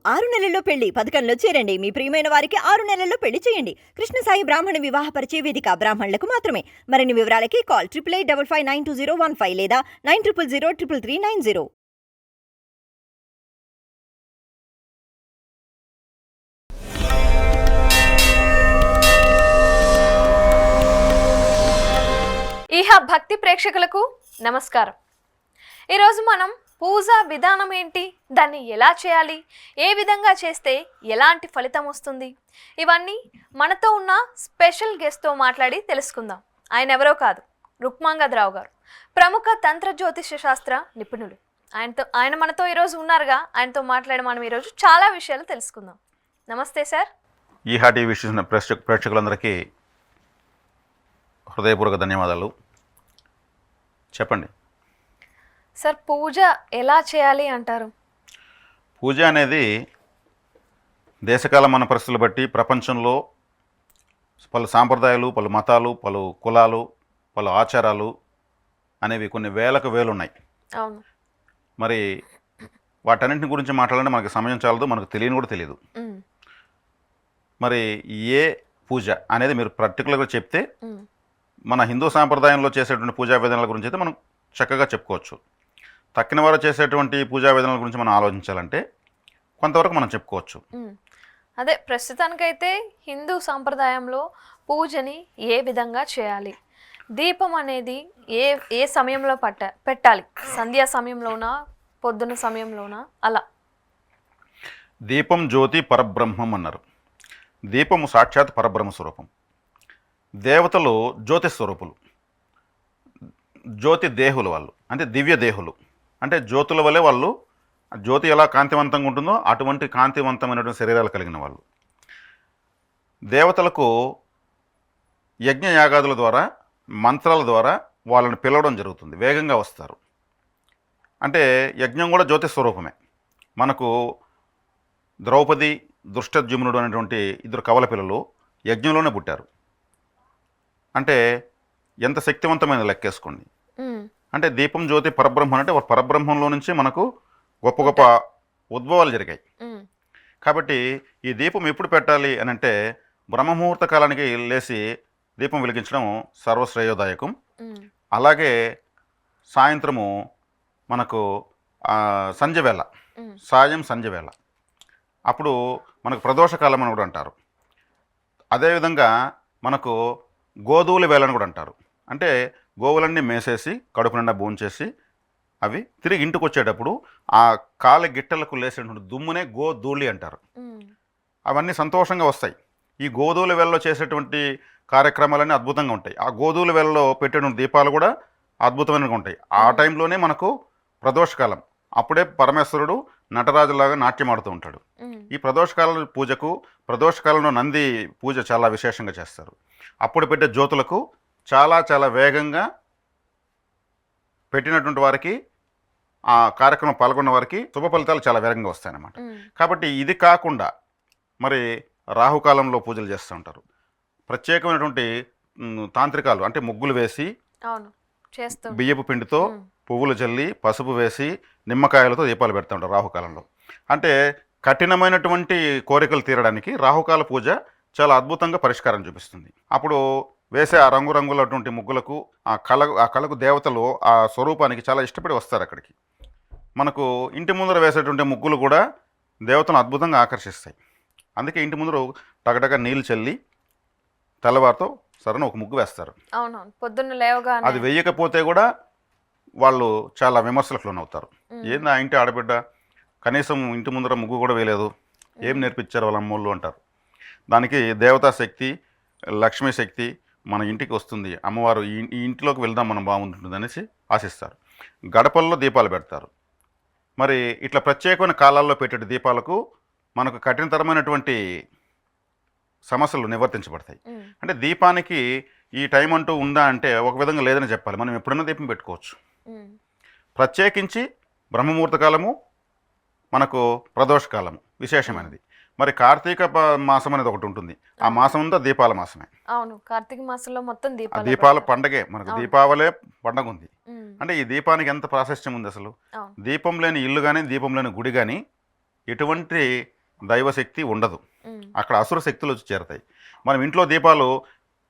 6 నెలల్లో పెళ్లి పథకంలో చేరండి. మీ ప్రియమైన వారికి 6 నెలల్లో పెళ్లి చేయండి. కృష్ణ సాయి బ్రాహ్మణ వివాహ పరిచయ వేదిక బ్రాహ్మణులకు మాత్రమే. మరిన్ని వివరాలకి కాల్ 8855592015 లేదా 9000333990. ఈహ భక్తి ప్రేక్షకులకు నమస్కారం. ఈరోజు మనం పూజ విధానం ఏంటి, దాన్ని ఎలా చేయాలి, ఏ విధంగా చేస్తే ఎలాంటి ఫలితం వస్తుంది, ఇవన్నీ మనతో ఉన్న స్పెషల్ గెస్ట్తో మాట్లాడి తెలుసుకుందాం. ఆయన ఎవరో కాదు, రుక్మాంగదరావు గారు, ప్రముఖ తంత్ర జ్యోతిష శాస్త్ర నిపుణులు. ఆయన మనతో ఈరోజు ఉన్నారుగా, ఆయనతో మాట్లాడి మనం ఈరోజు చాలా విషయాలు తెలుసుకుందాం. నమస్తే సార్. ఈహా టీవీ చూసిన ప్రేక్షకులందరికీ హృదయపూర్వక ధన్యవాదాలు. చెప్పండి సార్, పూజ ఎలా చేయాలి అంటారు? పూజ అనేది దేశకాల మన పరిస్థితులు బట్టి ప్రపంచంలో పలు సాంప్రదాయాలు, పలు మతాలు, పలు కులాలు, పలు ఆచారాలు అనేవి కొన్ని వేలకు వేలు ఉన్నాయి. అవును. మరి వాటన్నింటిని గురించి మాట్లాడాలంటే మనకి సమయం చాలదు, మనకు తెలియని కూడా తెలియదు. మరి ఏ పూజ అనేది మీరు పర్టికులర్గా చెప్తే మన హిందూ సాంప్రదాయంలో చేసేటువంటి పూజా విధానాల గురించి అయితే మనం చక్కగా చెప్పుకోవచ్చు. తక్కిన వారు చేసేటువంటి పూజా విధానాల గురించి మనం ఆలోచించాలంటే కొంతవరకు మనం చెప్పుకోవచ్చు. అదే ప్రస్తుతానికైతే హిందూ సాంప్రదాయంలో పూజని ఏ విధంగా చేయాలి, దీపం అనేది ఏ సమయంలో పెట్టాలి, సంధ్యా సమయంలోనా, పొద్దున సమయంలోనా, అలా? దీపం జ్యోతి పరబ్రహ్మం అన్నారు. దీపము సాక్షాత్ పరబ్రహ్మ స్వరూపం. దేవతలు జ్యోతి స్వరూపులు, జ్యోతి దేహులు, వాళ్ళు అంటే దివ్య దేహులు. అంటే జ్యోతుల వల్లే వాళ్ళు, జ్యోతి ఎలా కాంతివంతంగా ఉంటుందో అటువంటి కాంతివంతమైనటువంటి శరీరాలు కలిగిన వాళ్ళు. దేవతలకు యజ్ఞయాగాదుల ద్వారా, మంత్రాల ద్వారా వాళ్ళని పిలవడం జరుగుతుంది, వేగంగా వస్తారు. అంటే యజ్ఞం కూడా జ్యోతి స్వరూపమే. మనకు ద్రౌపది, దుష్టద్యుమ్నుడు అనేటువంటి ఇద్దరు కవల పిల్లలు యజ్ఞంలోనే పుట్టారు. అంటే ఎంత శక్తివంతమైన లెక్కేసుకోండి. అంటే దీపం జ్యోతి పరబ్రహ్మం అంటే పరబ్రహ్మంలో నుంచి మనకు గొప్ప గొప్ప ఉద్భవాలు జరిగాయి. కాబట్టి ఈ దీపం ఎప్పుడు పెట్టాలి అని అంటే బ్రహ్మముహూర్త కాలానికి లేచి దీపం వెలిగించడం సర్వశ్రేయోదాయకం. అలాగే సాయంత్రము మనకు సంధ్యవేళ, సంధ్యవేళ అప్పుడు మనకు ప్రదోషకాలం అని కూడా అంటారు. అదేవిధంగా మనకు గోధువుల వేళని కూడా అంటారు. అంటే గోవులన్నీ మేసేసి కడుపు నిండా భోంచేసి అవి తిరిగి ఇంటికి వచ్చేటప్పుడు ఆ కాళ్ళ గిట్టలకు లేసేటువంటి దుమ్మునే గోధూళి అంటారు. అవన్నీ సంతోషంగా వస్తాయి. ఈ గోధువుల వేళలో చేసేటువంటి కార్యక్రమాలన్నీ అద్భుతంగా ఉంటాయి. ఆ గోధువుల వేళలో పెట్టేటువంటి దీపాలు కూడా అద్భుతమైనగా ఉంటాయి. ఆ టైంలోనే మనకు ప్రదోషకాలం, అప్పుడే పరమేశ్వరుడు నటరాజులాగా నాట్యమాడుతూ ఉంటాడు. ఈ ప్రదోషకాల పూజకు, ప్రదోషకాలంలో నంది పూజ చాలా విశేషంగా చేస్తారు. అప్పుడు పెట్టే జ్యోతులకు చాలా చాలా వేగంగా పెట్టినటువంటి వారికి, ఆ కార్యక్రమం పాల్గొన్న వారికి శుభ ఫలితాలు చాలా వేగంగా వస్తాయన్నమాట. కాబట్టి ఇది కాకుండా మరి రాహుకాలంలో పూజలు చేస్తూ ఉంటారు. ప్రత్యేకమైనటువంటి తాంత్రికాలు అంటే ముగ్గులు వేసి బియ్యపు పిండితో పువ్వులు చల్లి పసుపు వేసి నిమ్మకాయలతో దీపాలు పెడతా ఉంటారు రాహుకాలంలో. అంటే కఠినమైనటువంటి కోరికలు తీరడానికి రాహుకాల పూజ చాలా అద్భుతంగా పరిష్కారం చూపిస్తుంది. అప్పుడు వేసే ఆ రంగురంగులటువంటి ముగ్గులకు, ఆ కళకు దేవతలు ఆ స్వరూపానికి చాలా ఇష్టపడి వస్తారు అక్కడికి. మనకు ఇంటి ముందర వేసేటువంటి ముగ్గులు కూడా దేవతలను అద్భుతంగా ఆకర్షిస్తాయి. అందుకే ఇంటి ముందర టగటగ నీళ్ళు చల్లి తెల్లవారితో సరైన ఒక ముగ్గు వేస్తారు. పొద్దున్న లేవగానే అది వేయకపోతే కూడా వాళ్ళు చాలా విమర్శలకు లోనవుతారు. ఏంది ఆ ఇంటి ఆడబిడ్డ కనీసం ఇంటి ముందర ముగ్గు కూడా వేయలేదు, ఏం నేర్పించారు వాళ్ళ అమ్మోళ్ళు అంటారు. దానికి దేవతా శక్తి, లక్ష్మీ శక్తి మన ఇంటికి వస్తుంది, అమ్మవారు ఈ ఇంటిలోకి వెళ్దాం మనం బాగుంటుంది అనేసి ఆశిస్తారు. గడపల్లో దీపాలు పెడతారు. మరి ఇట్లా ప్రత్యేకమైన కాలాల్లో పెట్టే దీపాలకు మనకు కఠినతరమైనటువంటి సమస్యలు నివర్తించబడతాయి. అంటే దీపానికి ఈ టైం అంటూ ఉందా అంటే ఒక విధంగా లేదని చెప్పాలి. మనం ఎప్పుడైనా దీపం పెట్టుకోవచ్చు. ప్రత్యేకించి బ్రహ్మముహూర్త కాలము, మనకు ప్రదోషకాలము విశేషమైనది. మరి కార్తీక మాసం అనేది ఒకటి ఉంటుంది. ఆ మాసం అంతా దీపాల మాసమే. అవును, కార్తీక మాసంలో మొత్తం దీపాల పండగే. మనకు దీపావళే పండగ ఉంది. అంటే ఈ దీపానికి ఎంత ప్రాశస్త్యం ఉంది అసలు. దీపం లేని ఇల్లు కానీ, దీపం లేని గుడి కానీ ఎటువంటి దైవశక్తి ఉండదు, ఉమ్, అక్కడ అసుర శక్తులు వచ్చి చేరతాయి. మనం ఇంట్లో దీపాలు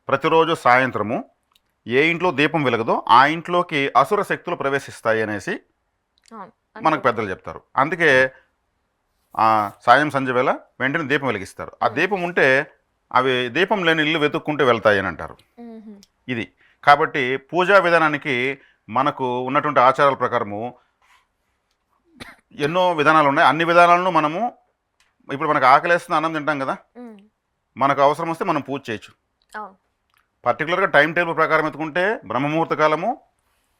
ప్రతిరోజు సాయంత్రము ఏ ఇంట్లో దీపం వెలగదో ఆ ఇంట్లోకి అసుర శక్తులు ప్రవేశిస్తాయి అనేసి అవును మనకు పెద్దలు చెప్తారు. అందుకే సాయం సంధ్య వేళ వెంటనే దీపం వెలిగిస్తారు. ఆ దీపం ఉంటే అవి దీపం లేని ఇల్లు వెతుక్కుంటూ వెళ్తాయి అని అంటారు. ఉహు, ఇది కాబట్టి పూజా విధానానికి మనకు ఉన్నటువంటి ఆచారాల ప్రకారము ఎన్నో విధానాలు ఉన్నాయి. అన్ని విధానాలను మనము ఇప్పుడు మనకు ఆకలేస్తున్న అన్నం తింటాం కదా, ఉమ్, మనకు అవసరం వస్తే మనం పూజ చేయొచ్చు. అవును పర్టికులర్గా టైం టేబుల్ ప్రకారం ఎత్తుకుంటే బ్రహ్మముహూర్త కాలము,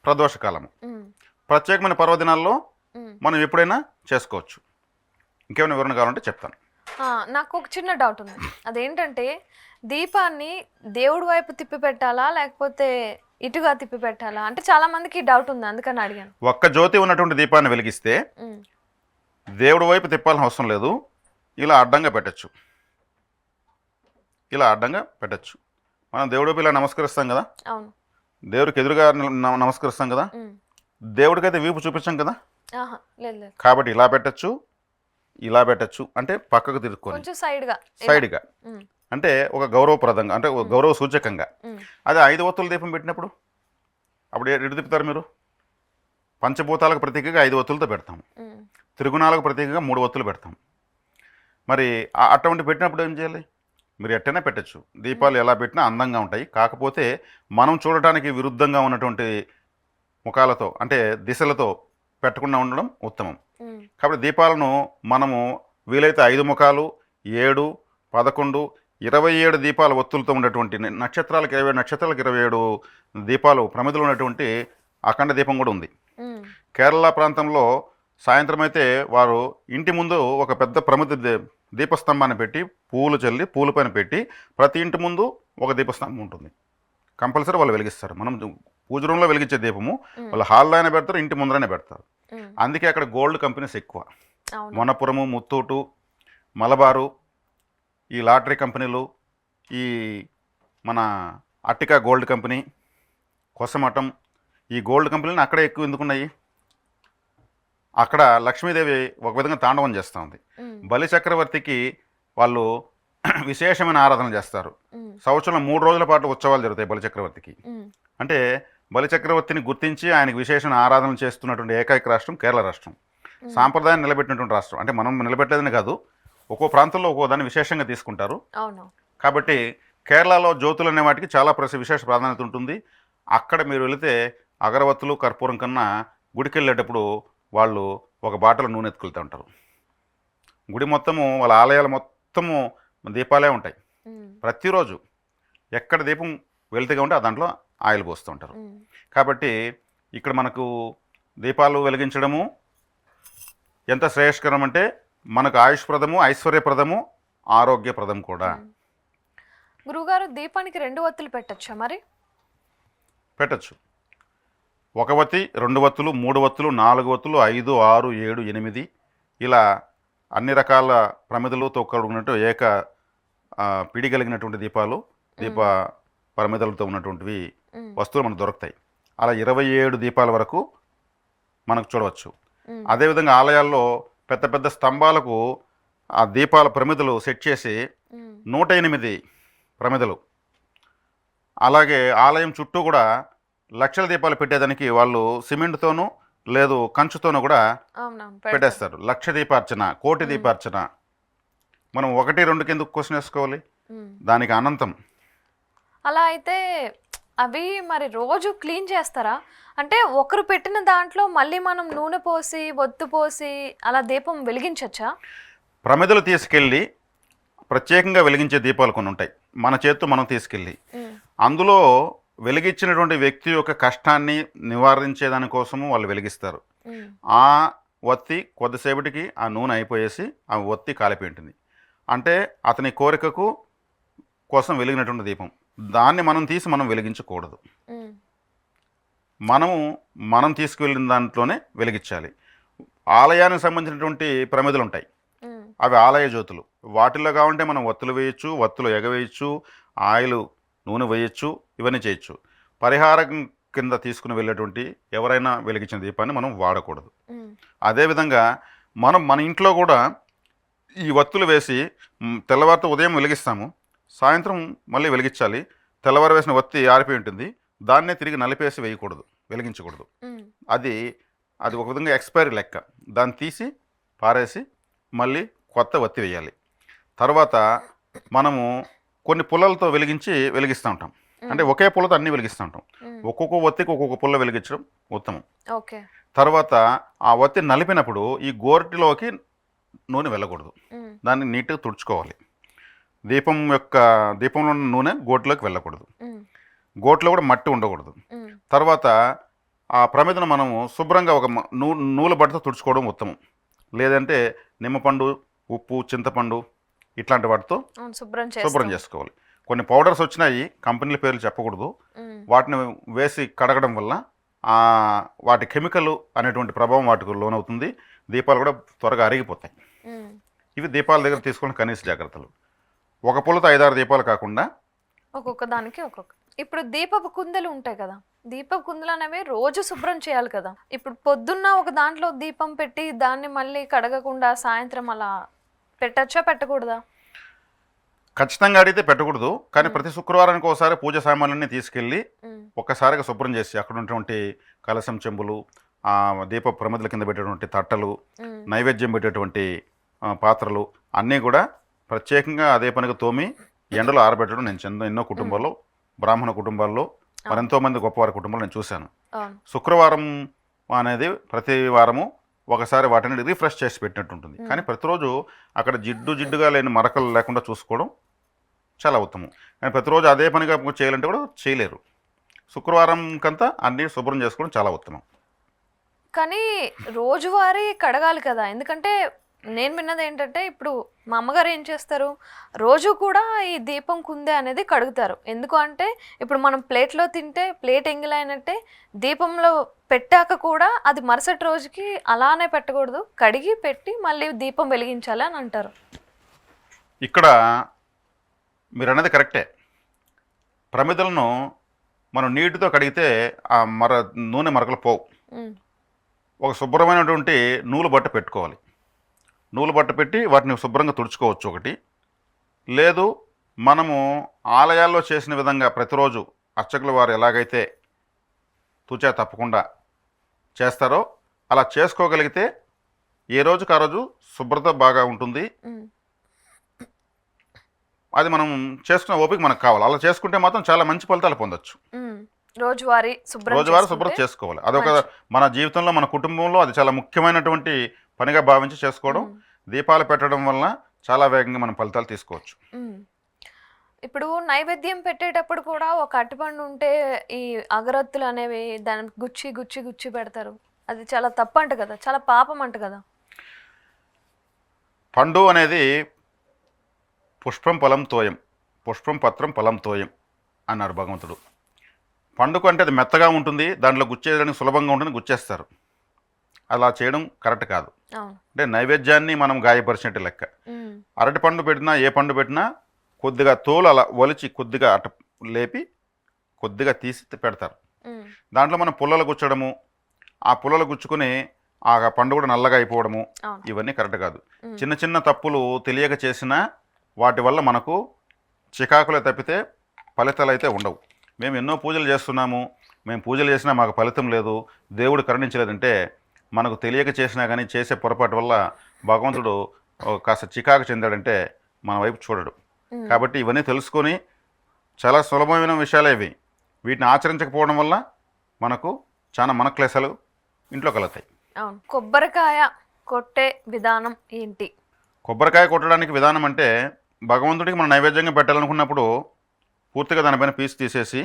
ప్రదోష కాలము, ఉమ్, ప్రత్యేకమైన పర్వదినాల్లో ఉమ్. మనం ఎప్పుడైనా చేసుకోవచ్చు. ఇంకేమైనా వివరణ కావాలంటే చెప్తాను. నాకు ఒక చిన్న డౌట్ ఉంది. అదేంటంటే దీపాన్ని దేవుడి వైపు తిప్పి పెట్టాలా లేకపోతే ఇటుగా తిప్పి పెట్టాలా అంటే చాలా మందికి డౌట్ ఉంది, అందుకని అడిగాను. ఒక్క జ్యోతి ఉన్నటువంటి దీపాన్ని వెలిగిస్తే ఉమ్, దేవుడి వైపు తిప్పాల్సిన అవసరం లేదు. ఇలా అడ్డంగా పెట్టచ్చు, ఇలా అడ్డంగా పెట్టచ్చు. మనం దేవుడి వైపు ఇలా నమస్కరిస్తాం కదా, అవును దేవుడికి ఎదురుగా నమస్కరిస్తాం కదా, ఉమ్, దేవుడికైతే వీపు చూపించాం కదా, ఆహా లేదు లేదు కాబట్టి ఇలా పెట్టచ్చు, ఇలా పెట్టచ్చు. అంటే పక్కకు తిరుక్కొని కొంచెం సైడ్గా సైడ్గా, ఉమ్, అంటే ఒక గౌరవప్రదంగా, అంటే ఒక గౌరవ సూచకంగా. ఉమ్, అదే 5 ఒత్తుల దీపం పెట్టినప్పుడు అప్పుడు ఎటు తిప్పుతారు మీరు? పంచభూతాలకు ప్రతీకగా 5 ఒత్తులతో పెడతాం, ఉమ్, త్రిగుణాలకు ప్రతీకగా 3 ఒత్తులు పెడతాం. మరి అటువంటి పెట్టినప్పుడు ఏం చేయాలి? మీరు ఎట్టైనా పెట్టచ్చు, దీపాలు ఎలా పెట్టినా అందంగా ఉంటాయి. కాకపోతే మనం చూడటానికి విరుద్ధంగా ఉన్నటువంటి ముఖాలతో అంటే దిశలతో పెట్టకుండా ఉండడం ఉత్తమం. ఉమ్, కాబట్టి దీపాలను మనము వీలైతే 5 ముఖాలు, 7, 11, 27 దీపాల ఒత్తులతో ఉన్నటువంటి నక్షత్రాలకు 27 నక్షత్రాలకు 27 దీపాలు ప్రమిదలు ఉన్నటువంటి అఖండ దీపం కూడా ఉంది. ఉమ్, కేరళ ప్రాంతంలో సాయంత్రం అయితే వారు ఇంటి ముందు ఒక పెద్ద ప్రమిద దీపస్తంభాన్ని పెట్టి పూలు చల్లి పూల పైన పెట్టి ప్రతి ఇంటి ముందు ఒక దీపస్తంభం ఉంటుంది. కంపల్సరీ వాళ్ళు వెలిగిస్తారు. మనం పూజ రూమ్లో వెలిగించే దీపము వాళ్ళు హాల్లో అయినా పెడతారు, ఇంటి ముందరైనా పెడతారు. ఉమ్, అందుకే అక్కడ గోల్డ్ కంపెనీస్ ఎక్కువ. అవును మొనపురము, ముత్తూటు, మలబారు, ఈ లాటరీ కంపెనీలు, ఈ మన అట్టికా గోల్డ్ కంపెనీ, కొసమఠం, ఈ గోల్డ్ కంపెనీలు అక్కడే ఎక్కువ ఎందుకున్నాయి? అక్కడ లక్ష్మీదేవి ఒక విధంగా తాండవం చేస్తూ ఉంది. ఉమ్, బలి చక్రవర్తికి వాళ్ళు విశేషమైన ఆరాధన చేస్తారు. ఉమ్, సంవత్సరంలో 3 రోజుల పాటు ఉత్సవాలు జరుగుతాయి బలి చక్రవర్తికి. ఉమ్, అంటే బలి చక్రవర్తిని గుర్తించి ఆయనకు విశేషమైన ఆరాధన చేస్తున్నటువంటి ఏకైక రాష్ట్రం కేరళ రాష్ట్రం. సాంప్రదాయాన్ని నిలబెట్టినటువంటి రాష్ట్రం. అంటే మనం నిలబెట్టలేదని కాదు, ఒక్కో ప్రాంతంలో ఒక్కో దాన్ని విశేషంగా తీసుకుంటారు. అవును కాబట్టి కేరళలో జ్యోతులు అనే వాటికి చాలా విశేష ప్రాధాన్యత ఉంటుంది. అక్కడ మీరు వెళితే అగరవత్తులు, కర్పూరం కన్నా గుడికి వెళ్ళేటప్పుడు వాళ్ళు ఒక బాటలో నూనె ఎత్తుకెళ్తూ ఉంటారు. గుడి మొత్తము వాళ్ళ ఆలయాలు మొత్తము దీపాలే ఉంటాయి. ఉమ్, ప్రతిరోజు ఎక్కడ దీపం వెళ్తేగా ఉంటే ఆ దాంట్లో ఆయిల్ పోస్తూ ఉంటారు. ఉమ్, కాబట్టి ఇక్కడ మనకు దీపాలు వెలిగించడము ఎంత శ్రేయస్కరం అంటే మనకు ఆయుష్ప్రదము, ఐశ్వర్యప్రదము, ఆరోగ్యప్రదం కూడా. గురువుగారు దీపానికి 2 ఒత్తులు పెట్టచ్చా మరి? పెట్టచ్చు. 1 ఒత్తి, 2 ఒత్తులు, 3 ఒత్తులు, 4 ఒత్తులు, 5, 6, 7, 8 ఇలా అన్ని రకాల ప్రమిదలతో కూడినట్టు పిడి కలిగినటువంటి దీపాలు, దీప ప్రమిదలతో ఉన్నటువంటివి ఉమ్, వస్తువులు మనకు దొరుకుతాయి. అలా 27 దీపాల వరకు మనకు చూడవచ్చు. ఉమ్, అదేవిధంగా ఆలయాల్లో పెద్ద పెద్ద స్తంభాలకు ఆ దీపాల ప్రమిదలు సెట్ చేసి ఉమ్, 108 ప్రమిదలు. అలాగే ఆలయం చుట్టూ కూడా లక్షల దీపాలు పెట్టేదానికి వాళ్ళు సిమెంట్తోనూ లేదు కంచుతోనూ కూడా అవునవును పెట్టేస్తారు. లక్ష దీపార్చన, కోటి దీపార్చన. మనం 1, 2 కింద క్వశ్చన్ వేసుకోవాలి, ఉమ్. దానికి అనంతం. అలా అయితే అవి మరి రోజు క్లీన్ చేస్తారా? అంటే ఒకరు పెట్టిన దాంట్లో మళ్ళీ మనం నూనె పోసి ఒత్తు పోసి అలా దీపం వెలిగించచ్చా? ప్రమిదలు తీసుకెళ్ళి ప్రత్యేకంగా వెలిగించే దీపాలు కొన్ని ఉంటాయి, మన చేత్తో మనం తీసుకెళ్ళి అందులో వెలిగించినటువంటి వ్యక్తి యొక్క కష్టాన్ని నివారించేదాని కోసము వాళ్ళు వెలిగిస్తారు. ఆ ఒత్తి కొద్దిసేపటికి ఆ నూనె అయిపోయేసి ఆ ఒత్తి కాలిపోయి ఉంటుంది. అంటే అతని కోరికకు కోసం వెలిగినటువంటి దీపం. దాన్ని మనం తీసి మనం వెలిగించకూడదు. మనం తీసుకువెళ్ళిన దాంట్లోనే వెలిగించాలి. ఆలయానికి సంబంధించినటువంటి ప్రమిదలు ఉంటాయి, అవి ఆలయ జ్యోతులు. వాటిల్లో కావాలంటే మనం ఒత్తులు వేయచ్చు, ఒత్తులు ఎగవేయచ్చు, ఆయిల్ నూనె వేయచ్చు, ఇవన్నీ చేయొచ్చు. పరిహారం కింద తీసుకుని వెళ్ళేటువంటి ఎవరైనా వెలిగించిన దీపాన్ని మనం వాడకూడదు. అదేవిధంగా మన ఇంట్లో కూడా ఈ వత్తులు వేసి తెల్లవారితో ఉదయం వెలిగిస్తాము, సాయంత్రం మళ్ళీ వెలిగించాలి. తెల్లవారు వేసిన వత్తి ఆరిపోయి ఉంటుంది, దాన్నే తిరిగి నలిపేసి వేయకూడదు, వెలిగించకూడదు. అది అది ఒక విధంగా ఎక్స్పైరీ లెక్క. దాన్ని తీసి పారేసి మళ్ళీ కొత్త వత్తి వేయాలి. తర్వాత మనము కొన్ని పుల్లలతో వెలిగిస్తూ ఉంటాం. అంటే ఒకే పుల్లతో అన్నీ వెలిగిస్తూ ఉంటాం. ఒక్కొక్క వత్తికి ఒక్కొక్క పుల్ల వెలిగించడం ఉత్తమం. ఓకే. తర్వాత ఆ వత్తి నలిపినప్పుడు ఈ గోరటిలోకి నూనె వెళ్ళకూడదు, దాన్ని నీట్గా తుడుచుకోవాలి. దీపంలో ఉన్న నూనె గోటిలోకి వెళ్ళకూడదు, గోట్లో కూడా మట్టి ఉండకూడదు. తర్వాత ఆ ప్రమిదను మనము శుభ్రంగా ఒక నూలు బట్టతో తుడుచుకోవడం ఉత్తమం. లేదంటే నిమ్మపండు, ఉప్పు, చింతపండు ఇట్లాంటి వాటితో శుభ్రం చేసుకోవాలి. కొన్ని పౌడర్స్ వచ్చినాయి, కంపెనీల పేర్లు చెప్పకూడదు, వాటిని వేసి కడగడం వల్ల వాటి కెమికల్ అనేటువంటి ప్రభావం వాటికి లోనవుతుంది. దీపాలు కూడా త్వరగా అరిగిపోతాయి. ఇవి దీపాల దగ్గర తీసుకున్న కనీస జాగ్రత్తలు. ఒక పుల్లతో 5-6 దీపాలు కాకుండా ఒక్కొక్క దానికి ఒక్కొక్క. ఇప్పుడు దీపపు కుందలు ఉంటాయి కదా, దీపపు కుందలు అనేవి రోజు శుభ్రం చేయాలి కదా. ఇప్పుడు పొద్దున్న ఒక దాంట్లో దీపం పెట్టి దాన్ని మళ్ళీ కడగకుండా సాయంత్రం అలా పెట్టచ్చా, పెట్టకూడదా? ఖచ్చితంగా అడిగితే పెట్టకూడదు. కానీ ప్రతి శుక్రవారానికి ఒకసారి పూజ సామాన్లన్నీ తీసుకెళ్ళి ఒక్కసారిగా శుభ్రం చేసి అక్కడ ఉన్నటువంటి కలశం, చెంబులు, దీప ప్రమిదల కింద పెట్టేటువంటి తట్టలు, నైవేద్యం పెట్టేటువంటి పాత్రలు అన్నీ కూడా ప్రత్యేకంగా అదే పనిగా తోమి ఎండలో ఆరబెట్టడం నేను ఎన్నో కుటుంబాల్లో, బ్రాహ్మణ కుటుంబాల్లో, మరెంతో మంది గొప్పవారి కుటుంబాలు నేను చూశాను. శుక్రవారం అనేది ప్రతి వారము ఒకసారి వాటిని రిఫ్రెష్ చేసి పెట్టినట్టు ఉంటుంది. కానీ ప్రతిరోజు అక్కడ జిడ్డుగా లేని మరకలు లేకుండా చూసుకోవడం చాలా ఉత్తమం. కానీ ప్రతిరోజు అదే పనిగా చేయాలంటే కూడా చేయలేరు. శుక్రవారం కంతా అన్నీ శుభ్రం చేసుకోవడం చాలా ఉత్తమం. కానీ రోజువారీ కడగాలి కదా. ఎందుకంటే నేను విన్నది ఏంటంటే, ఇప్పుడు మా అమ్మగారు ఏం చేస్తారు, రోజు కూడా ఈ దీపం కుందే అనేది కడుగుతారు. ఎందుకు అంటే ఇప్పుడు మనం ప్లేట్లో తింటే ప్లేట్ ఎంగిలైనట్టే, దీపంలో పెట్టాక కూడా అది మరుసటి రోజుకి అలానే పెట్టకూడదు, కడిగి పెట్టి మళ్ళీ దీపం వెలిగించాలి అని అంటారు. ఇక్కడ మీరు అన్నది కరెక్టే. ప్రమిదలను మనం నీటితో కడిగితే ఆ నూనె మరకలు పోవు. ఒక శుభ్రమైనటువంటి నూలు బట్ట పెట్టుకోవాలి. నూలు బట్ట పెట్టి వాటిని శుభ్రంగా తుడుచుకోవచ్చు ఒకటి. లేదు మనము ఆలయాల్లో చేసిన విధంగా ప్రతిరోజు అర్చకుల వారు ఎలాగైతే తూచా తప్పకుండా చేస్తారో అలా చేసుకోగలిగితే ఏ రోజుకి ఆ రోజు శుభ్రత బాగా ఉంటుంది. అది మనం చేసుకునే ఓపిక మనకు కావాలి. అలా చేసుకుంటే మాత్రం చాలా మంచి ఫలితాలు పొందొచ్చు. రోజువారీ శుభ్రత చేసుకోవాలి. అదొక మన జీవితంలో, మన కుటుంబంలో అది చాలా ముఖ్యమైనటువంటి పనిగా భావించి చేసుకోవడం. దీపాలు పెట్టడం వల్ల చాలా వేగంగా మనం ఫలితాలు తీసుకోవచ్చు. ఇప్పుడు నైవేద్యం పెట్టేటప్పుడు కూడా ఒక అరటిపండు ఉంటే ఈ అగరత్తులు అనేవి దాన్ని గుచ్చి పెడతారు. అది చాలా తప్పు అంట కదా, చాలా పాపం అంట కదా. పండు అనేది పుష్పం ఫలం తోయం, పుష్పం పత్రం ఫలం తోయం అన్నారు భగవంతుడు. పండుకు అంటే అది మెత్తగా ఉంటుంది, దాంట్లో గుచ్చేయడానికి సులభంగా ఉంటుంది, గుచ్చేస్తారు. అలా చేయడం కరెక్ట్ కాదు. అంటే నైవేద్యాన్ని మనం గాయపరిచినట్టు లెక్క. అరటి పండు పెట్టినా, ఏ పండు పెట్టినా కొద్దిగా తోలు అలా ఒలిచి కొద్దిగా అట లేపి కొద్దిగా తీసి పెడతారు. దాంట్లో మనం పుల్లలు గుచ్చడము, ఆ పుల్లలు గుచ్చుకొని ఆ పండు కూడా నల్లగా అయిపోవడము, ఇవన్నీ కరెక్ట్ కాదు. చిన్న చిన్న తప్పులు తెలియక చేసినా వాటి వల్ల మనకు చికాకులే తప్పితే ఫలితాలు అయితే ఉండవు. మేము ఎన్నో పూజలు చేస్తున్నాము, మేము పూజలు చేసినా మాకు ఫలితం లేదు, దేవుడు కరుణించలేదంటే మనకు తెలియక చేసినా కానీ చేసే పొరపాటు వల్ల భగవంతుడు కాస్త చికాకు చెందాడంటే మన వైపు చూడడు. కాబట్టి ఇవన్నీ తెలుసుకొని చాలా సులభమైన విషయాలే ఇవి. వీటిని ఆచరించకపోవడం వల్ల మనకు చాలా మనక్లేశాలు ఇంట్లో కలుగుతాయి. కొబ్బరికాయ కొట్టే విధానం ఏంటి? కొబ్బరికాయ కొట్టడానికి విధానం అంటే, భగవంతుడికి మనం నైవేద్యంగా పెట్టాలనుకున్నప్పుడు పూర్తిగా దానిపైన పీసు తీసేసి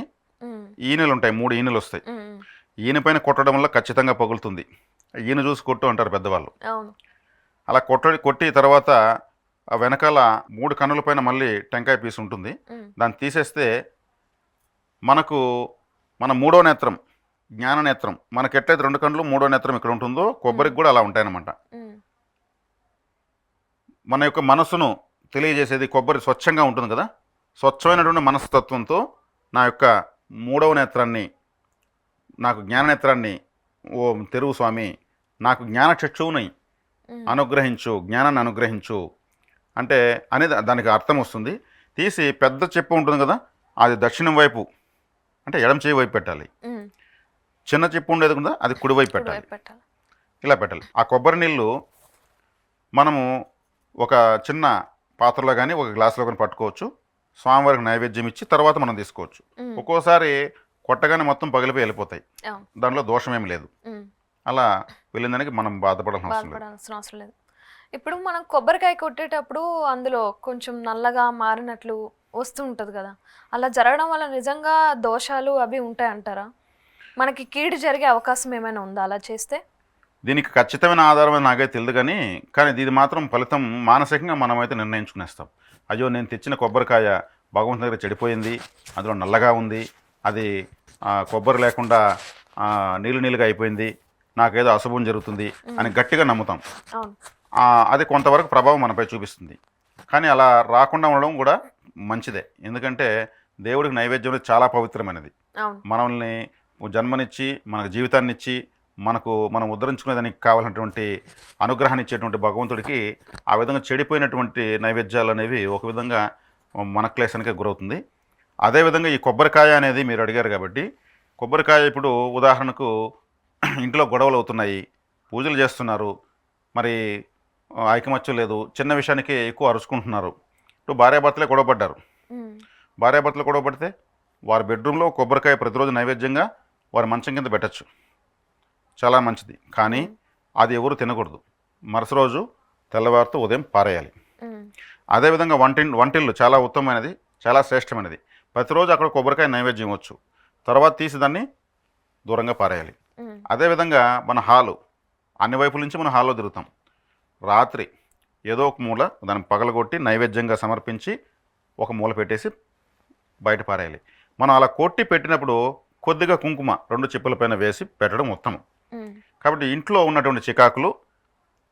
ఈనెలు ఉంటాయి, 3 ఈనెలు వస్తాయి. ఈయన పైన కొట్టడం వల్ల ఖచ్చితంగా పగులుతుంది. ఈయన చూసి కొట్టు అంటారు పెద్దవాళ్ళు. అలా కొట్టి తర్వాత ఆ వెనకాల 3 కన్నుల పైన మళ్ళీ టెంకాయ పీసు ఉంటుంది. దాన్ని తీసేస్తే మనకు మన 3వ నేత్రం, జ్ఞాన నేత్రం, మనకి ఎట్లయితే 2 కన్నులు 3వ నేత్రం ఇక్కడ ఉంటుందో కొబ్బరికి కూడా అలా ఉంటాయన్నమాట. మన యొక్క మనసును తెలియజేసేది కొబ్బరి స్వచ్ఛంగా ఉంటుంది కదా. స్వచ్ఛమైనటువంటి మనస్తత్వంతో నా యొక్క 3వ నేత్రాన్ని, నాకు జ్ఞాననేత్రాన్ని ఓ తెరువు స్వామి, నాకు జ్ఞాన చక్షువుని అనుగ్రహించు, జ్ఞానాన్ని అనుగ్రహించు, అంటే అనేది దానికి అర్థం వస్తుంది. తీసి పెద్ద చెప్పు ఉంటుంది కదా, అది దక్షిణం వైపు అంటే ఎడమ చేయి వైపు పెట్టాలి. చిన్న చెప్పు ఉండేది కదా, అది కుడి వైపు పెట్టాలి. ఇలా పెట్టాలి. ఆ కొబ్బరి నీళ్ళు మనము ఒక చిన్న పాత్రలో కానీ ఒక గ్లాసులో కానీ పట్టుకోవచ్చు. స్వామివారికి నైవేద్యం ఇచ్చి తర్వాత మనం తీసుకోవచ్చు. ఒక్కోసారి కొట్టగానే మొత్తం పగిలిపోయి వెళ్ళిపోతాయి, దానిలో దోషం ఏమి లేదు. అలా వెళ్ళిన దానికి మనం బాధపడాల్సిన అవసరం లేదు. ఇప్పుడు మనం కొబ్బరికాయ కొట్టేటప్పుడు అందులో కొంచెం నల్లగా మారినట్లు వస్తూ ఉంటుంది కదా, అలా జరగడం వల్ల నిజంగా దోషాలు అవి ఉంటాయంటారా? మనకి కీడు జరిగే అవకాశం ఏమైనా ఉందా అలా చేస్తే? దీనికి ఖచ్చితమైన ఆధారం నాకైతే తెలియదు, కానీ ఇది మాత్రం ఫలితం మానసికంగా మనమైతే నిర్ణయించుకునేస్తాం. అయ్యో నేను తెచ్చిన కొబ్బరికాయ భగవంతుని దగ్గర చెడిపోయింది, అందులో నల్లగా ఉంది, అది కొబ్బరి లేకుండా నీళ్ళుగా అయిపోయింది, నాకేదో అశుభం జరుగుతుంది అని గట్టిగా నమ్ముతాం. అది కొంతవరకు ప్రభావం మనపై చూపిస్తుంది. కానీ అలా రాకుండా ఉండడం కూడా మంచిదే. ఎందుకంటే దేవుడికి నైవేద్యం చాలా పవిత్రమైనది. మనల్ని జన్మనిచ్చి మనకు జీవితాన్ని ఇచ్చి మనం ఉద్ధరించుకునేదానికి కావాల్సినటువంటి అనుగ్రహాన్ని ఇచ్చేటువంటి భగవంతుడికి ఆ విధంగా చెడిపోయినటువంటి నైవేద్యాలు అనేవి ఒక విధంగా మన క్లేశానికే గురవుతుంది. అదేవిధంగా ఈ కొబ్బరికాయ అనేది మీరు అడిగారు కాబట్టి, కొబ్బరికాయ ఇప్పుడు ఉదాహరణకు ఇంట్లో గొడవలు అవుతున్నాయి, పూజలు చేస్తున్నారు, మరి ఐకమత్యం లేదు, చిన్న విషయానికి ఎక్కువ అరుచుకుంటున్నారు. ఇప్పుడు భార్యాభర్తలే గొడవపడ్డారు. భార్యాభర్తలు గొడవపడితే వారి బెడ్రూమ్లో కొబ్బరికాయ ప్రతిరోజు నైవేద్యంగా వారి మంచం కింద పెట్టచ్చు, చాలా మంచిది. కానీ అది ఎవరు తినకూడదు. మరుసటి రోజు తెల్లవారితో ఉదయం పారేయాలి. అదేవిధంగా వంటిల్లు చాలా ఉత్తమమైనది, చాలా శ్రేష్టమైనది. ప్రతిరోజు అక్కడ కొబ్బరికాయ నైవేద్యం ఇవ్వచ్చు, తర్వాత తీసి దాన్ని దూరంగా పారేయాలి. అదేవిధంగా మన హాలు, అన్ని వైపుల నుంచి మనం హాల్లో తిరుగుతాం. రాత్రి ఏదో ఒక మూల దాన్ని పగలగొట్టి నైవేద్యంగా సమర్పించి ఒక మూల పెట్టేసి బయట పారేయాలి. మనం అలా కొట్టి పెట్టినప్పుడు కొద్దిగా కుంకుమ 2 చెప్పుల పైన వేసి పెట్టడం ఉత్తమం. కాబట్టి ఇంట్లో ఉన్నటువంటి చికాకులు